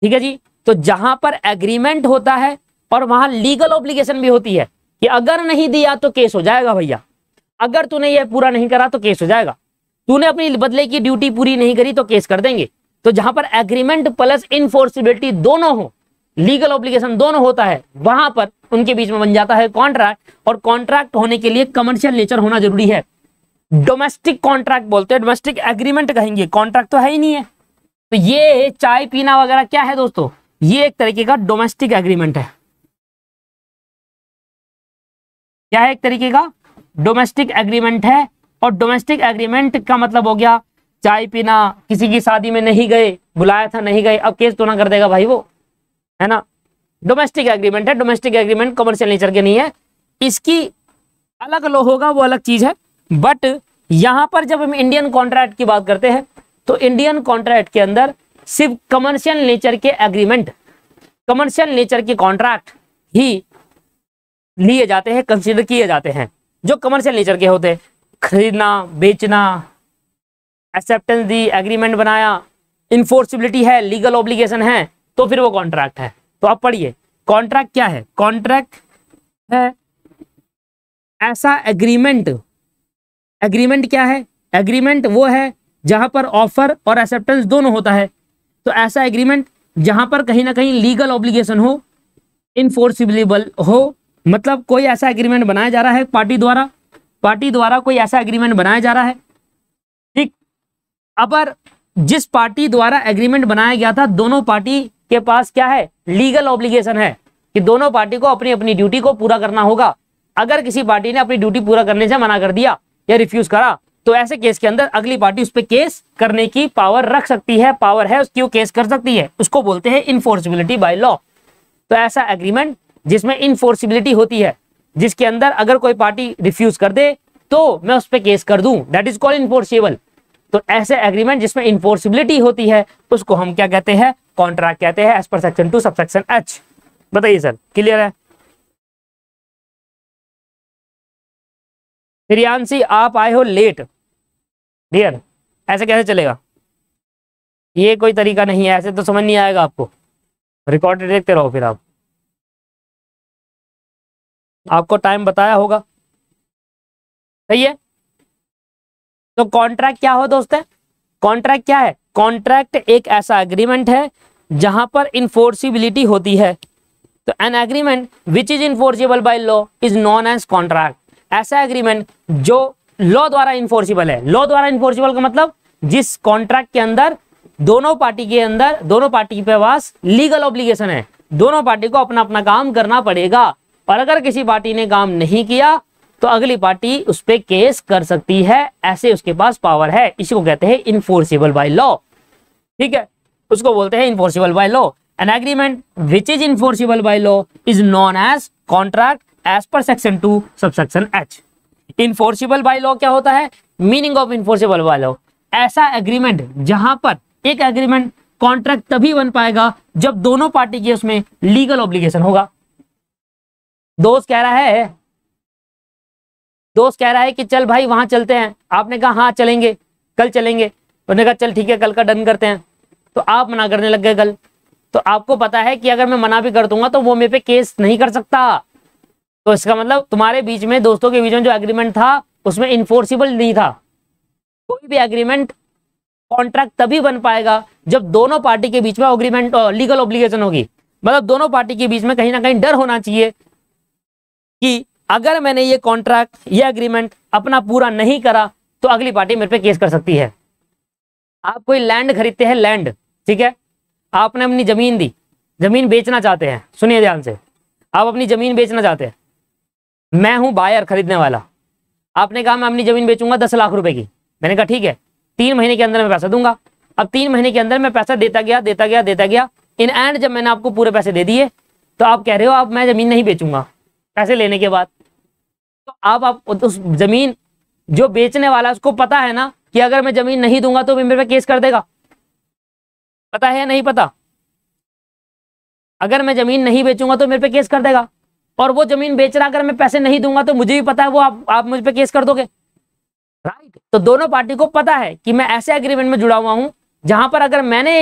ठीक है जी। तो जहां पर एग्रीमेंट होता है और वहां लीगल ऑब्लिगेशन भी होती है कि अगर नहीं दिया तो केस हो जाएगा भैया, अगर तूने ये पूरा नहीं करा तो केस हो जाएगा, तूने अपनी बदले की ड्यूटी पूरी नहीं करी तो केस कर देंगे। तो जहां पर एग्रीमेंट प्लस इनफोर्सिबिलिटी दोनों हो, लीगल ऑब्लिगेशन दोनों होता है, वहां पर उनके बीच में बन जाता है कॉन्ट्रैक्ट। और कॉन्ट्रैक्ट होने के लिए कमर्शियल नेचर होना जरूरी है। डोमेस्टिक कॉन्ट्रैक्ट बोलते हैं, डोमेस्टिक एग्रीमेंट कहेंगे, कॉन्ट्रैक्ट तो है ही नहीं है। तो ये चाय पीना वगैरह क्या है दोस्तों, ये एक तरीके का डोमेस्टिक एग्रीमेंट है। क्या है, एक तरीके का डोमेस्टिक एग्रीमेंट है। और डोमेस्टिक एग्रीमेंट का मतलब हो गया चाय पीना, किसी की शादी में नहीं गए, बुलाया था नहीं गए, अब केस तो ना कर देगा भाई वो, है ना। डोमेस्टिक एग्रीमेंट है। डोमेस्टिक एग्रीमेंट कमर्शियल नेचर के नहीं है, इसकी अलग लो होगा, वो अलग चीज है। बट यहां पर जब हम इंडियन कॉन्ट्रैक्ट की बात करते हैं तो इंडियन कॉन्ट्रैक्ट के अंदर सिर्फ कमर्शियल नेचर के एग्रीमेंट, कमर्शियल नेचर के कॉन्ट्रैक्ट ही लिए जाते हैं, कंसीडर किए जाते हैं, जो कमर्शियल नेचर के होते हैं। खरीदना, बेचना, एक्सेप्टेंस दी, एग्रीमेंट बनाया, इनफोर्सिबिलिटी है, लीगल ऑब्लिगेशन है, तो फिर वो कॉन्ट्रैक्ट है। तो आप पढ़िए कॉन्ट्रैक्ट क्या है। कॉन्ट्रैक्ट है ऐसा एग्रीमेंट। एग्रीमेंट क्या है, एग्रीमेंट वो है जहां पर ऑफर और एक्सेप्टेंस दोनों होता है। तो ऐसा एग्रीमेंट जहां पर कहीं ना कहीं लीगल ऑब्लिगेशन हो, इनफोर्सिबल हो, मतलब कोई ऐसा एग्रीमेंट बनाया जा रहा है पार्टी द्वारा कोई ऐसा एग्रीमेंट बनाया जा रहा है। ठीक, अगर जिस पार्टी द्वारा एग्रीमेंट बनाया गया था, दोनों पार्टी के पास क्या है, लीगल ऑब्लिगेशन है कि दोनों पार्टी को अपनी अपनी ड्यूटी को पूरा करना होगा। अगर किसी पार्टी ने अपनी ड्यूटी पूरा करने से मना कर दिया या रिफ्यूज करा, तो ऐसे केस के अंदर अगली पार्टी उस पर केस करने की पावर रख सकती है, पावर है उसकी, वो केस कर सकती है। उसको बोलते हैं इनफोर्सिबिलिटी बाय लॉ। तो ऐसा एग्रीमेंट जिसमें इनफोर्सिबिलिटी होती है, जिसके अंदर अगर कोई पार्टी रिफ्यूज कर दे तो मैं उस पर केस कर दूं, दैट इज कॉल्ड इनफोर्सिबल। तो ऐसे एग्रीमेंट जिसमें इनफोर्सिबिलिटी होती है उसको हम क्या कहते हैं, कॉन्ट्रैक्ट कहते हैं, as per section 2 subsection H। बताइए सर, क्लियर है? प्रियांशी आप आए हो लेट डियर, ऐसे कैसे चलेगा? ये कोई तरीका नहीं है, ऐसे तो समझ नहीं आएगा आपको। रिकॉर्डेड देखते रहो, फिर आपको टाइम बताया होगा, सही है। तो कॉन्ट्रैक्ट क्या हो दोस्तों, कॉन्ट्रैक्ट क्या है? कॉन्ट्रैक्ट एक ऐसा एग्रीमेंट है जहां पर इनफोर्सिबिलिटी होती है। तो an agreement which is enforceable by law is known as contract. ऐसा एग्रीमेंट जो लॉ द्वारा इनफोर्सिबल है। लॉ द्वारा इनफोर्सिबल का मतलब जिस कॉन्ट्रैक्ट के अंदर दोनों पार्टी के पास लीगल ऑब्लिगेशन है, दोनों पार्टी को अपना अपना काम करना पड़ेगा, और अगर किसी पार्टी ने काम नहीं किया तो अगली पार्टी उस पर केस कर सकती है, ऐसे उसके पास पावर है। इसी को कहते हैं इनफोर्सिबल बाय लॉ। ठीक है, उसको बोलते हैं enforceable by law. An agreement which is enforceable by law is known as contract as per section 2 subsection H। Enforceable by law क्या होता है? Meaning of enforceable by law, ऐसा एग्रीमेंट जहां पर एक एग्रीमेंट कॉन्ट्रैक्ट तभी बन पाएगा जब दोनों पार्टी के उसमें लीगल ऑब्लिगेशन होगा। दोस्त कह रहा है कि चल भाई वहां चलते हैं। आपने कहा हाँ चलेंगे, कल चलेंगे। उन्होंने कहा चल ठीक है कल का डन करते हैं। तो आप मना करने लग गए कल। तो आपको पता है कि अगर मैं मना भी कर दूंगा तो वो मेरे पे केस नहीं कर सकता। तो इसका मतलब तुम्हारे बीच में, दोस्तों के बीच में जो एग्रीमेंट था उसमें इनफोर्सिबल नहीं था। कोई भी एग्रीमेंट कॉन्ट्रैक्ट तभी बन पाएगा जब दोनों पार्टी के बीच में एग्रीमेंट लीगल ऑब्लिगेशन होगी। मतलब दोनों पार्टी के बीच में कहीं ना कहीं डर होना चाहिए कि अगर मैंने ये कॉन्ट्रैक्ट, ये एग्रीमेंट अपना पूरा नहीं करा तो अगली पार्टी मेरे पे केस कर सकती है। आप कोई लैंड खरीदते हैं, लैंड, ठीक है, आपने अपनी जमीन दी, जमीन बेचना चाहते हैं, सुनिए ध्यान से, आप अपनी जमीन बेचना चाहते हैं, मैं हूं बायर, खरीदने वाला, आपने कहा मैं अपनी जमीन बेचूंगा 10 लाख रुपए की, मैंने कहा ठीक है 3 महीने के अंदर मैं पैसा दूंगा। अब 3 महीने के अंदर मैं पैसा देता गया, इन एंड जब मैंने आपको पूरे पैसे दे दिए तो आप कह रहे हो अब मैं जमीन नहीं बेचूंगा पैसे लेने के बाद। तो आप उस जमीन, जो बेचने वाला उसको पता है ना कि अगर मैं जमीन नहीं दूंगा तो मेरे पे केस कर देगा, पता है या नहीं पता? अगर मैं जमीन नहीं बेचूंगा तो मेरे पे केस कर देगा, और वो जमीन बेच रहा अगर मैं पैसे नहीं दूंगा तो मुझे भी पता है वो आप मुझ पे केस कर दोगे, राइट। तो दोनों पार्टी को पता है कि मैं ऐसे एग्रीमेंट में जुड़ा हुआ हूं जहां पर अगर मैंने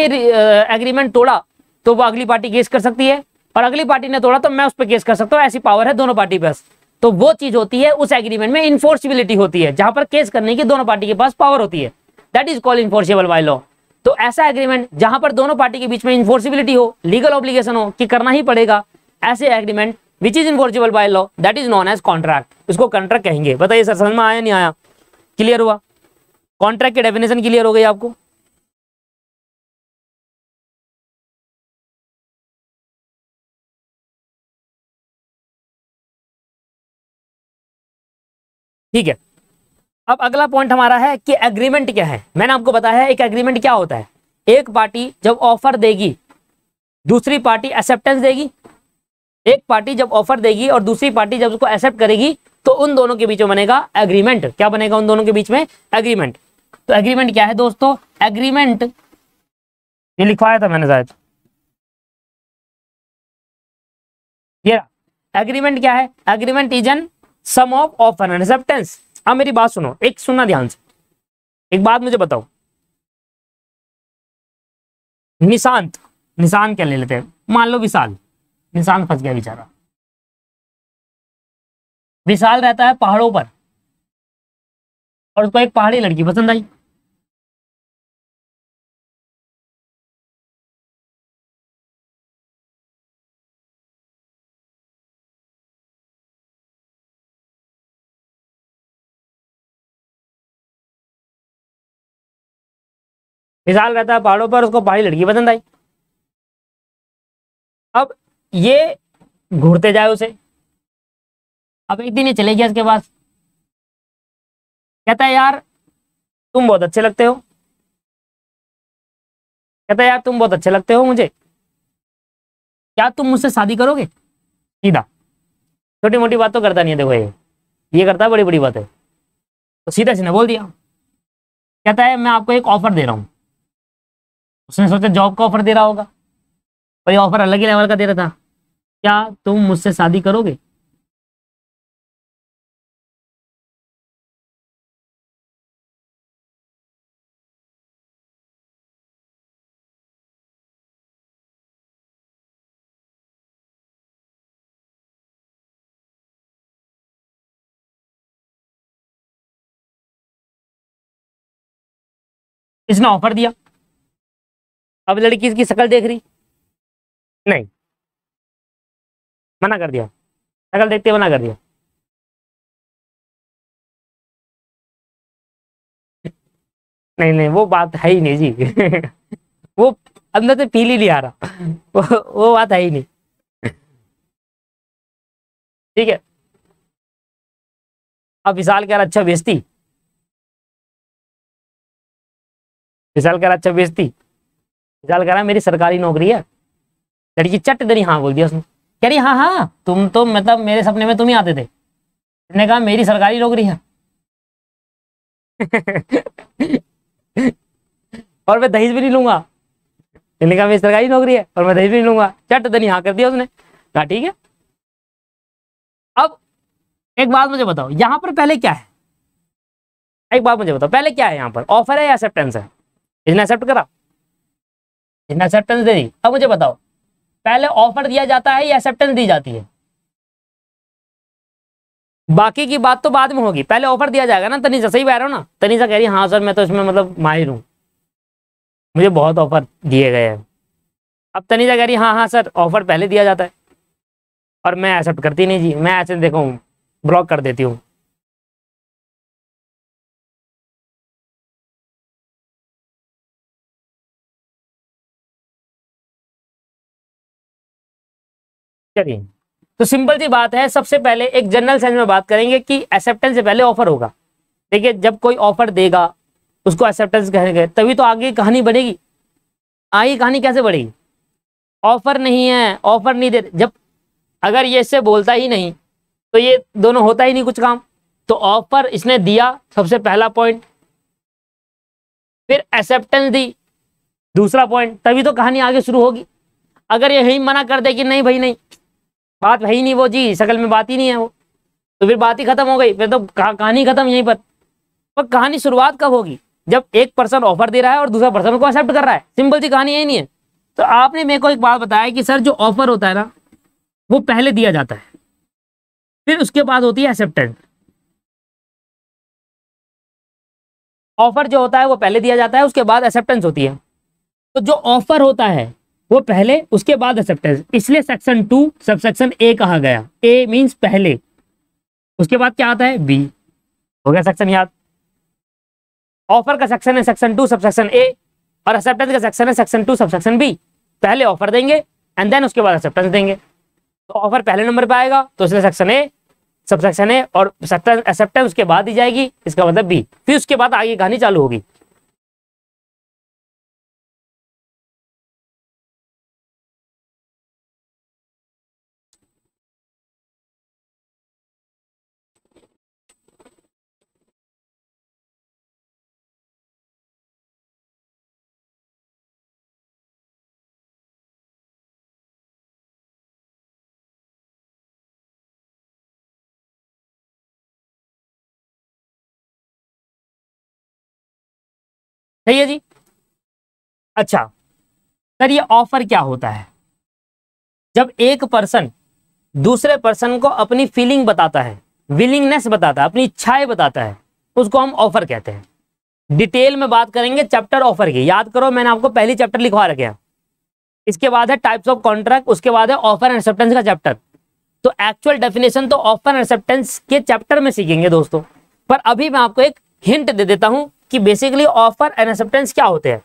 एग्रीमेंट तोड़ा तो वो अगली पार्टी केस कर सकती है, और अगली पार्टी ने तोड़ा तो मैं उस पर केस कर सकता हूं, ऐसी पावर है दोनों पार्टी पास। तो वो चीज होती है उस एग्रीमेंट में इन्फोर्सिबिलिटी होती है, जहां पर केस करने की दोनों पार्टी के पास पावर होती है, that is called enforceable by law. तो ऐसा एग्रीमेंट जहां पर दोनों पार्टी के बीच में इन्फोर्सिबिलिटी हो, लीगल ऑब्लिगेशन हो कि करना ही पड़ेगा, ऐसे agreement which is enforceable by law, that is known as contract, इसको कॉन्ट्रैक्ट कहेंगे। बताइए सर समझ में आया नहीं आया? क्लियर हुआ? कॉन्ट्रैक्ट की डेफिनेशन क्लियर हो गई आपको? ठीक है, अब अगला पॉइंट हमारा है कि एग्रीमेंट क्या है। मैंने आपको बताया है एक एग्रीमेंट क्या होता है। एक पार्टी जब ऑफर देगी, दूसरी पार्टी एक्सेप्टेंस देगी। एक पार्टी जब ऑफर देगी और दूसरी पार्टी जब उसको एक्सेप्ट करेगी तो उन दोनों के बीच में बनेगा एग्रीमेंट। क्या बनेगा उन दोनों के बीच में? एग्रीमेंट। तो एग्रीमेंट क्या है दोस्तों? एग्रीमेंट, ये लिखवाया था मैंने शायद, ये एग्रीमेंट क्या है? Agreement is an sum of offer and acceptance. अब मेरी बात सुनो, एक सुनना ध्यान से, एक बात मुझे बताओ, निशांत, निशांत क्या ले लेते हैं, मान लो विशाल, निशांत फंस गया बेचारा। विशाल रहता है पहाड़ों पर और उसको एक पहाड़ी लड़की पसंद आई। विशाल रहता है पहाड़ों पर, उसको पहाड़ी लड़की पसंद आई। अब ये घूरते जाए उसे। अब एक दिन ये चले गया इसके पास, कहता है यार तुम बहुत अच्छे लगते हो, कहता है यार तुम बहुत अच्छे लगते हो मुझे, क्या तुम मुझसे शादी करोगे? सीधा, छोटी मोटी बात तो करता नहीं है, देखो ये करता है बड़ी बड़ी बात है। तो सीधा सीधा बोल दिया, कहता है मैं आपको एक ऑफर दे रहा हूं। उसने सोचा जॉब का ऑफर दे रहा होगा, पर ये ऑफर अलग ही लेवल का दे रहा था, क्या तुम मुझसे शादी करोगे? इसने ऑफर दिया। अब लड़की इसकी शक्ल देख रही, नहीं, मना कर दिया, शक्ल देखते मना कर दिया। नहीं नहीं वो बात है ही नहीं जी वो अंदर से फील ही नहीं आ रहा वो बात है ही नहीं। ठीक है, अब विशाल कह रहा अच्छा बेइज्जती, विशाल कह रहा अच्छा बेइज्जती, विशाल कह रहा मेरी सरकारी नौकरी है। लड़की चट दरी हाँ बोल दिया उसने, कह रही हाँ हाँ तुम तो मतलब मेरे सपने में तुम ही आते थे। इसने कहा मेरी सरकारी नौकरी है और मैं दहेज भी नहीं लूंगा। इसने कहा मेरी सरकारी नौकरी है और मैं दहेज भी नहीं लूंगा, चट दरी हाँ कर दिया उसने। कहा ठीक है। अब एक बात मुझे बताओ, यहां पर पहले क्या है? एक बात मुझे बताओ पहले क्या है यहाँ पर, ऑफर है या एक्सेप्टेंस है? इसने एक्सेप्ट करा, इसने एक्सेप्टेंस दे दी। अब मुझे बताओ पहले ऑफर दिया जाता है या एक्सेप्टेंस दी जाती है? बाकी की बात तो बाद में होगी, पहले ऑफर दिया जाएगा ना। तनीषा सही कह रहे हो ना, तनीषा कह रही है हाँ सर मैं तो इसमें मतलब माहिर हूँ, मुझे बहुत ऑफर दिए गए हैं। अब तनीषा कह रही है हाँ हाँ सर ऑफर पहले दिया जाता है, और मैं एक्सेप्ट करती नहीं जी, मैं ऐसे देखो ब्लॉक कर देती हूँ। चलिए, तो सिंपल सी बात है, सबसे पहले एक जनरल सेंस में बात करेंगे कि एक्सेप्टेंस से पहले ऑफर होगा। देखिए जब कोई ऑफर देगा उसको एक्सेप्टेंस कहेंगे, तभी तो आगे कहानी बढ़ेगी। आगे कहानी कैसे बढ़ेगी? ऑफर नहीं है, ऑफर नहीं दे, जब अगर ये इससे बोलता ही नहीं तो ये दोनों होता ही नहीं कुछ काम। तो ऑफर इसने दिया, सबसे पहला पॉइंट, फिर एक्सेप्टेंस दी, दूसरा पॉइंट, तभी तो कहानी आगे शुरू होगी। अगर ये यही मना कर दे कि नहीं भाई नहीं, बात है ही नहीं वो जी, शकल में बात ही नहीं है वो, तो फिर बात ही खत्म हो गई, फिर तो कहानी खत्म यहीं पर कहानी शुरुआत कब होगी? जब एक पर्सन ऑफर दे रहा है और दूसरा पर्सन को एक्सेप्ट कर रहा है। सिंपल सी कहानी यही नहीं है। तो आपने मेरे को एक बात बताया कि सर जो ऑफर होता है ना वो पहले दिया जाता है, फिर उसके बाद होती है एक्सेप्टेंस। ऑफर जो होता है वो पहले दिया जाता है, उसके बाद एक्सेप्टेंस होती है। तो जो ऑफर होता है वो पहले, उसके बाद एक्सेप्टेंस, इसलिए सेक्शन 2 सबसेक्शन ए कहा गया। ए मींस पहले, उसके बाद क्या आता है? बी। हो गया सेक्शन याद। ऑफर का सेक्शन है सेक्शन 2 सबसेक्शन ए, और एक्सेप्टेंस का सेक्शन है सेक्शन 2 सबसेक्शन बी। पहले ऑफर देंगे एंड देन उसके बाद एक्सेप्टेंस देंगे। तो ऑफर पहले नंबर पे आएगा तो इसलिए सेक्शन ए सबसेक्शन ए, और एक्सेप्टेंस उसके बाद दी जाएगी, इसका मतलब बी। फिर उसके बाद आगे कहानी चालू होगी। सही है जी। अच्छा सर ये ऑफर क्या होता है? जब एक पर्सन दूसरे पर्सन को अपनी फीलिंग बताता है, विलिंगनेस बताता है, अपनी इच्छाएं बताता है, उसको हम ऑफर कहते हैं। डिटेल में बात करेंगे चैप्टर ऑफर की, याद करो मैंने आपको पहली चैप्टर लिखवा रखे हैं। इसके बाद है टाइप्स ऑफ कॉन्ट्रैक्ट, उसके बाद है ऑफर एंड एक्सेप्टेंस का चैप्टर। तो एक्चुअल डेफिनेशन तो ऑफर एंड एक्सेप्टेंस के चैप्टर में सीखेंगे दोस्तों, पर अभी मैं आपको एक हिंट दे देता हूं कि बेसिकली ऑफर एंड एक्सेप्टेंस क्या होते हैं।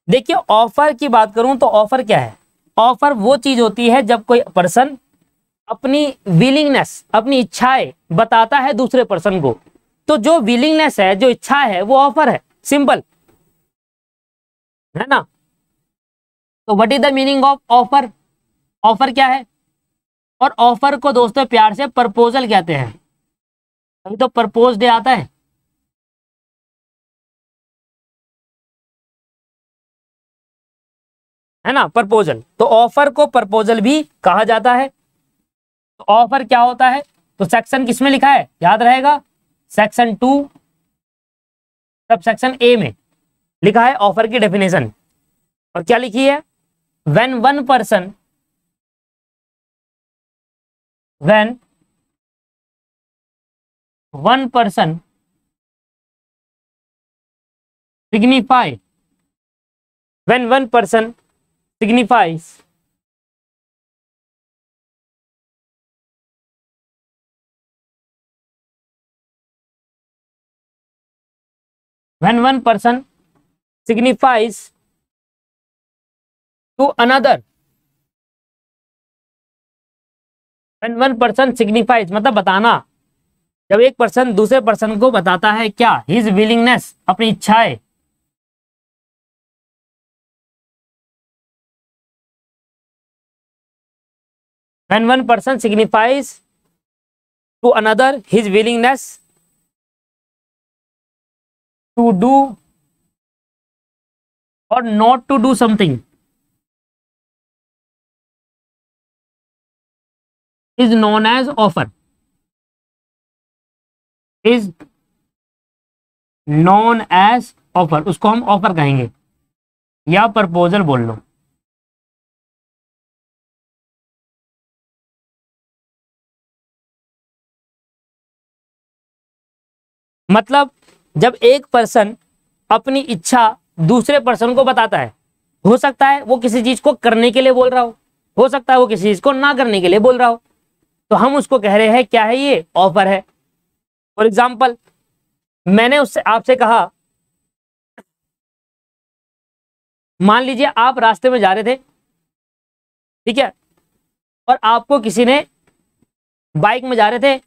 देखिए ऑफर की बात करूं तो ऑफर क्या है? ऑफर वो चीज होती है जब कोई पर्सन अपनी विलिंगनेस, अपनी इच्छाएं बताता है दूसरे पर्सन को। तो जो विलिंगनेस है, जो इच्छा है, वो ऑफर है। सिंपल है ना? तो what is the meaning of offer? Offer क्या है? और ऑफर को दोस्तों प्यार से प्रपोजल कहते हैं। अभी तो प्रपोज डे आता है ना, प्रपोजल। तो ऑफर को प्रपोजल भी कहा जाता है। तो ऑफर क्या होता है? तो सेक्शन किसमें लिखा है याद रहेगा? सेक्शन 2 सब सेक्शन ए में लिखा है ऑफर की डेफिनेशन। और क्या लिखी है? When one person signify when one person signifies when one person signifies to another, when one person signifies मतलब बताना। जब एक पर्सन दूसरे पर्सन को बताता है क्या? हिज विलिंगनेस, अपनी इच्छाएं। when one person signifies to another his willingness to do or not to do something is known as offer, is known as offer। उसको हम ऑफर कहेंगे या प्रपोजल बोल लो। मतलब जब एक पर्सन अपनी इच्छा दूसरे पर्सन को बताता है, हो सकता है वो किसी चीज को करने के लिए बोल रहा हो सकता है वो किसी चीज को ना करने के लिए बोल रहा हो, तो हम उसको कह रहे हैं क्या है, ये ऑफर है। फॉर एग्जाम्पल, मैंने उससे आपसे कहा, मान लीजिए आप रास्ते में जा रहे थे, ठीक है, और आपको किसी ने, बाइक में जा रहे थे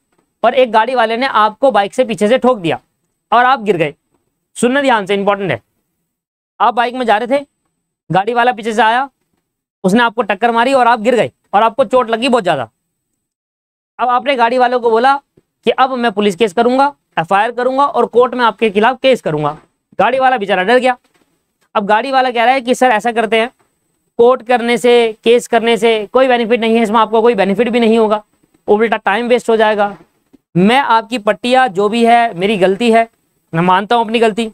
और एक गाड़ी वाले ने आपको बाइक से पीछे से ठोक दिया और आप गिर गए। सुनना ध्यान से, इंपॉर्टेंट है। आप बाइक में जा रहे थे, गाड़ी वाला पीछे से आया, उसने आपको टक्कर मारी और आप गिर गए और आपको चोट लगी बहुत ज्यादा। अब आपने गाड़ी वालों को बोला कि अब मैं पुलिस केस करूंगा, एफआईआर करूंगा और कोर्ट में आपके खिलाफ केस करूंगा। गाड़ी वाला बेचारा डर गया। अब गाड़ी वाला कह रहा है कि सर ऐसा करते हैं, कोर्ट करने से, केस करने से कोई बेनिफिट नहीं है, इसमें आपको कोई बेनिफिट भी नहीं होगा, उल्टा टाइम वेस्ट हो जाएगा। मैं आपकी पट्टियां, जो भी है मेरी गलती है, मैं मानता हूं अपनी गलती,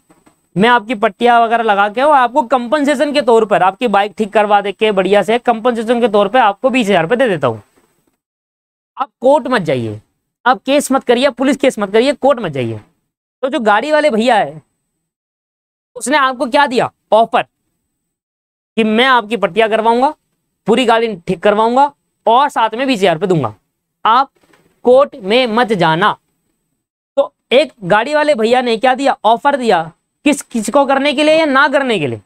मैं आपकी पट्टियां वगैरह लगा के और आपको कंपनसेशन के तौर पर आपकी बाइक ठीक करवा दे के बढ़िया से कंपनसेशन के तौर पर आपको 20,000 रुपये दे देता हूं। आप कोर्ट मत जाइए, आप केस मत करिए, पुलिस केस मत करिए, कोर्ट मत जाइए। तो जो गाड़ी वाले भैया है, उसने आपको क्या दिया, ऑफर, कि मैं आपकी पट्टियां करवाऊंगा, पूरी गाड़ी ठीक करवाऊंगा और साथ में 20,000 रुपये दूंगा, आप कोर्ट में मत जाना। तो एक गाड़ी वाले भैया ने क्या दिया, ऑफर दिया, किस को करने के लिए या ना करने के लिए,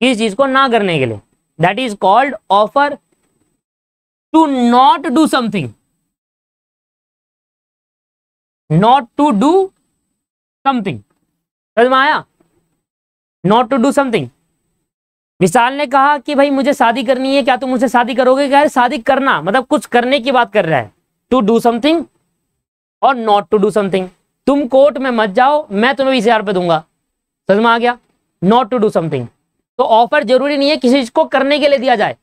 किस चीज को ना करने के लिए। That is called offer to not do something, not to do something. समझ में आया, not to do something. Vishal ने कहा कि भाई मुझे शादी करनी है, क्या तुम मुझसे शादी करोगे? क्या है शादी करना, मतलब कुछ करने की बात कर रहा है, टू डू समथिंग और नॉट टू डू समथिंग। तुम कोर्ट में मत जाओ, मैं तुम्हें 20,000 रुपये दूंगा। समझ में आ गया, नॉट टू डू समथिंग। तो ऑफर जरूरी नहीं है किसी चीज को करने के लिए दिया जाए,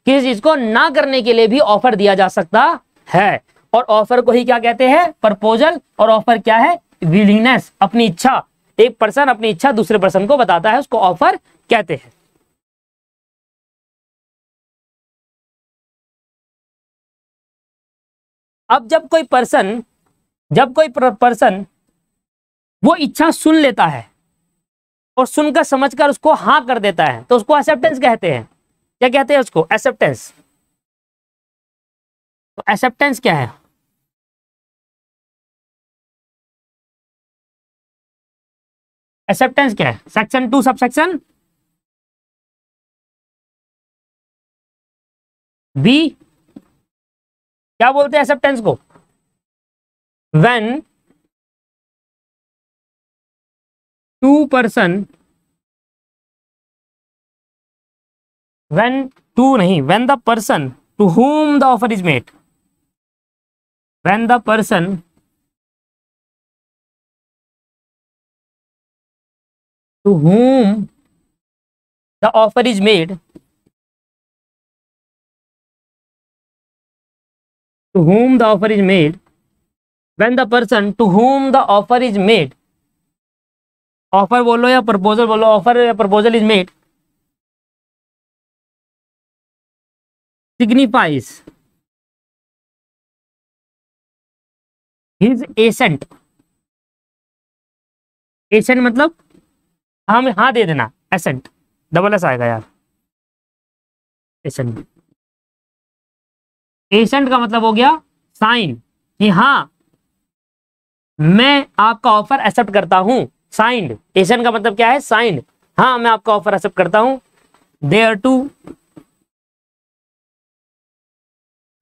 किसी चीज को ना करने के लिए भी ऑफर दिया जा सकता है। और ऑफर को ही क्या कहते हैं, प्रपोजल। और ऑफर क्या है, विलिंगनेस, अपनी इच्छा। एक पर्सन अपनी इच्छा दूसरे पर्सन को बताता है, उसको ऑफर कहते हैं। अब जब कोई पर्सन वो इच्छा सुन लेता है और सुनकर समझकर उसको हाँ कर देता है, तो उसको एक्सेप्टेंस कहते हैं। क्या कहते हैं उसको, एक्सेप्टेंस। तो एक्सेप्टेंस क्या है, एक्सेप्टेंस क्या है, सेक्शन 2 सबसेक्शन बी क्या बोलते हैं एक्सेप्टेंस को, when two person, when the person to whom the offer is made, when the person to whom the offer is made, to whom the offer is made, when the person to whom the offer is made, offer बोलो या प्रपोजल बोलो, ऑफर या proposal is made, signifies his assent, assent मतलब हम हाँ दे देना, assent डबल एस आएगा यार, assent, assent का मतलब हो गया साइन, कि हाँ मैं आपका ऑफर एक्सेप्ट करता हूं। साइंड, assent का मतलब क्या है, साइंड, हाँ मैं आपका ऑफर एक्सेप्ट करता हूं। There to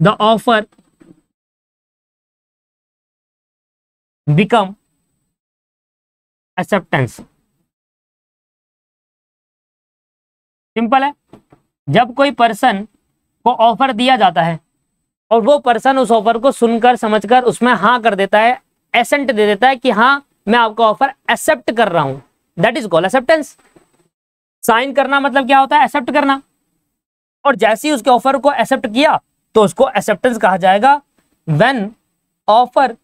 the offer become acceptance। Simple है, जब कोई पर्सन को ऑफर दिया जाता है और वो पर्सन उस ऑफर को सुनकर समझकर उसमें हाँ कर देता है, एसेंट दे देता है कि हाँ मैं आपका ऑफर एक्सेप्ट कर रहा हूं, that is called acceptance. Sign करना मतलब क्या होता है, एक्सेप्ट करना। और जैसे ही उसके ऑफर को एक्सेप्ट किया तो उसको एक्सेप्टेंस कहा जाएगा। व्हेन ऑफर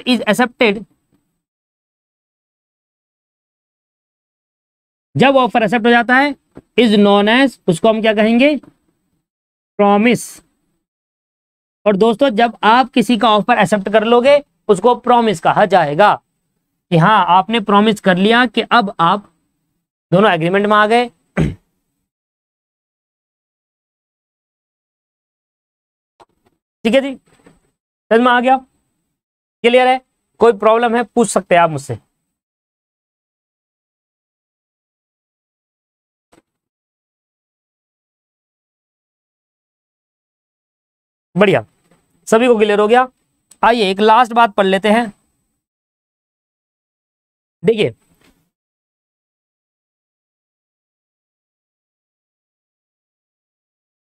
इज एक्सेप्टेड, जब ऑफर एक्सेप्ट हो जाता है, इज नोन एज, उसको हम क्या कहेंगे, प्रॉमिस। और दोस्तों जब आप किसी का ऑफर एक्सेप्ट कर लोगे उसको प्रॉमिस कहा जाएगा कि हाँ आपने प्रॉमिस कर लिया कि अब आप दोनों एग्रीमेंट में आ गए। ठीक है जी, समझ में आ गया, क्लियर है? कोई प्रॉब्लम है पूछ सकते हैं आप मुझसे। बढ़िया, सभी को क्लियर हो गया। आइए एक लास्ट बात पढ़ लेते हैं। देखिए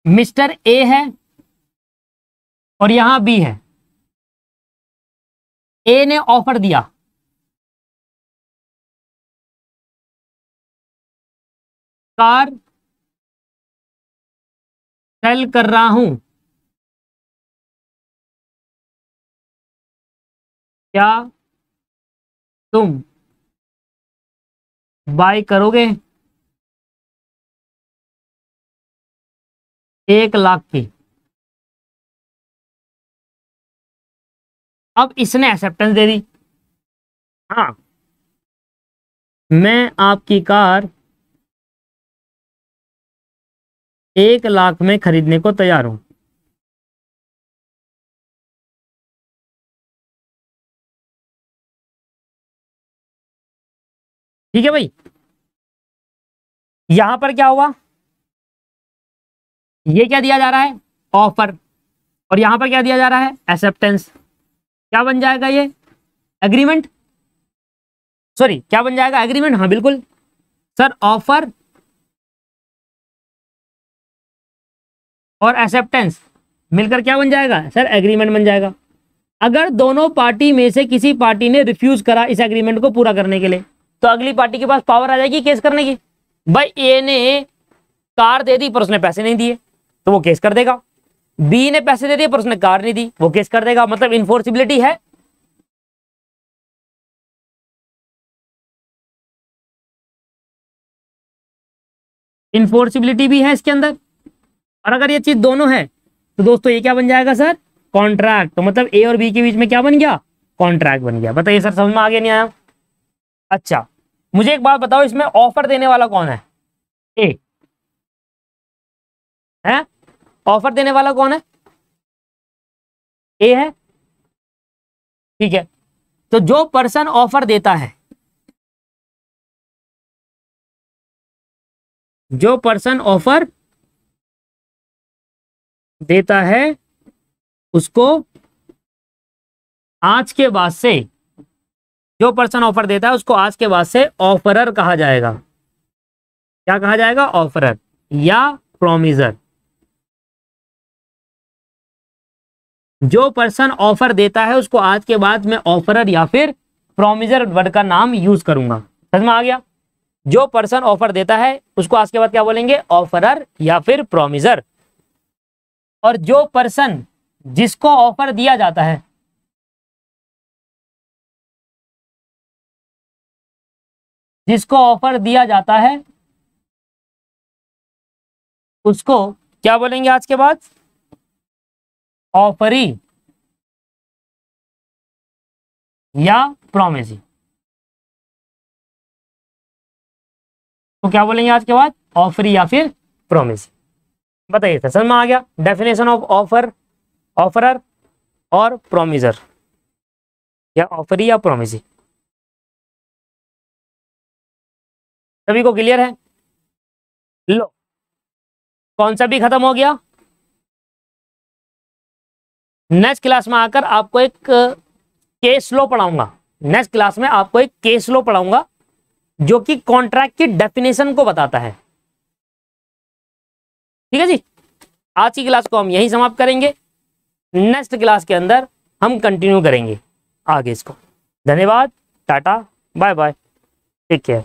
मिस्टर ए है और यहां बी है। ए ने ऑफर दिया, कार सेल कर रहा हूं, क्या तुम बाय करोगे 1 लाख की। अब इसने एक्सेप्टेंस दे दी, हाँ मैं आपकी कार 1 लाख में खरीदने को तैयार हूं। ठीक है भाई, यहां पर क्या हुआ, ये क्या दिया जा रहा है, ऑफर, और यहां पर क्या दिया जा रहा है, एक्सेप्टेंस। क्या बन जाएगा ये, एग्रीमेंट, सॉरी क्या बन जाएगा, एग्रीमेंट। हाँ बिल्कुल सर, ऑफर और एक्सेप्टेंस मिलकर क्या बन जाएगा सर, एग्रीमेंट बन जाएगा। अगर दोनों पार्टी में से किसी पार्टी ने रिफ्यूज करा इस एग्रीमेंट को पूरा करने के लिए तो अगली पार्टी के पास पावर आ जाएगी केस करने की। भाई ए ने कार दे दी पर उसने पैसे नहीं दिए तो वो केस कर देगा, बी ने पैसे दे दिए पर उसने कार नहीं दी, वो केस कर देगा। मतलब इनफोर्सिबिलिटी है। इनफोर्सिबिलिटी भी है इसके अंदर। और अगर ये चीज दोनों है तो दोस्तों ये क्या बन जाएगा सर, कॉन्ट्रैक्ट। तो मतलब ए और बी के बीच में क्या बन गया, कॉन्ट्रैक्ट बन गया। बताइए सर समझ में आ गया नहीं आया? अच्छा मुझे एक बात बताओ, इसमें ऑफर देने वाला कौन है, ए है, ऑफर देने वाला कौन है, ए है। ठीक है, तो जो पर्सन ऑफर देता है, जो पर्सन ऑफर देता है उसको आज के बाद से, जो पर्सन ऑफर देता है उसको आज के बाद से ऑफरर कहा जाएगा। क्या कहा जाएगा, ऑफरर या प्रोमिजर। जो पर्सन ऑफर देता है उसको आज के बाद मैं ऑफरर या फिर प्रोमिजर वर्ड का नाम यूज करूंगा। समझ में आ गया? जो पर्सन ऑफर देता है उसको आज के बाद क्या बोलेंगे, ऑफरर या फिर प्रोमिजर। और जो पर्सन जिसको ऑफर दिया जाता है, जिसको ऑफर दिया जाता है उसको क्या बोलेंगे आज के बाद, ऑफरी या प्रोमिसी। तो क्या बोलेंगे आज के बाद, ऑफरी या फिर प्रोमिसी। बताइए सर समझ में आ गया डेफिनेशन ऑफ ऑफर, ऑफरर और प्रोमिजर, या ऑफरी या प्रोमिसी। सभी को क्लियर है? लो कौन सा भी खत्म हो गया। नेक्स्ट क्लास में आकर आपको एक केस लॉ पढ़ाऊंगा। नेक्स्ट क्लास में आपको एक केस लॉ पढ़ाऊंगा जो कि कॉन्ट्रैक्ट की डेफिनेशन को बताता है। ठीक है जी, आज की क्लास को हम यहीं समाप्त करेंगे। नेक्स्ट क्लास के अंदर हम कंटिन्यू करेंगे आगे इसको। धन्यवाद, tata, bye bye, take care.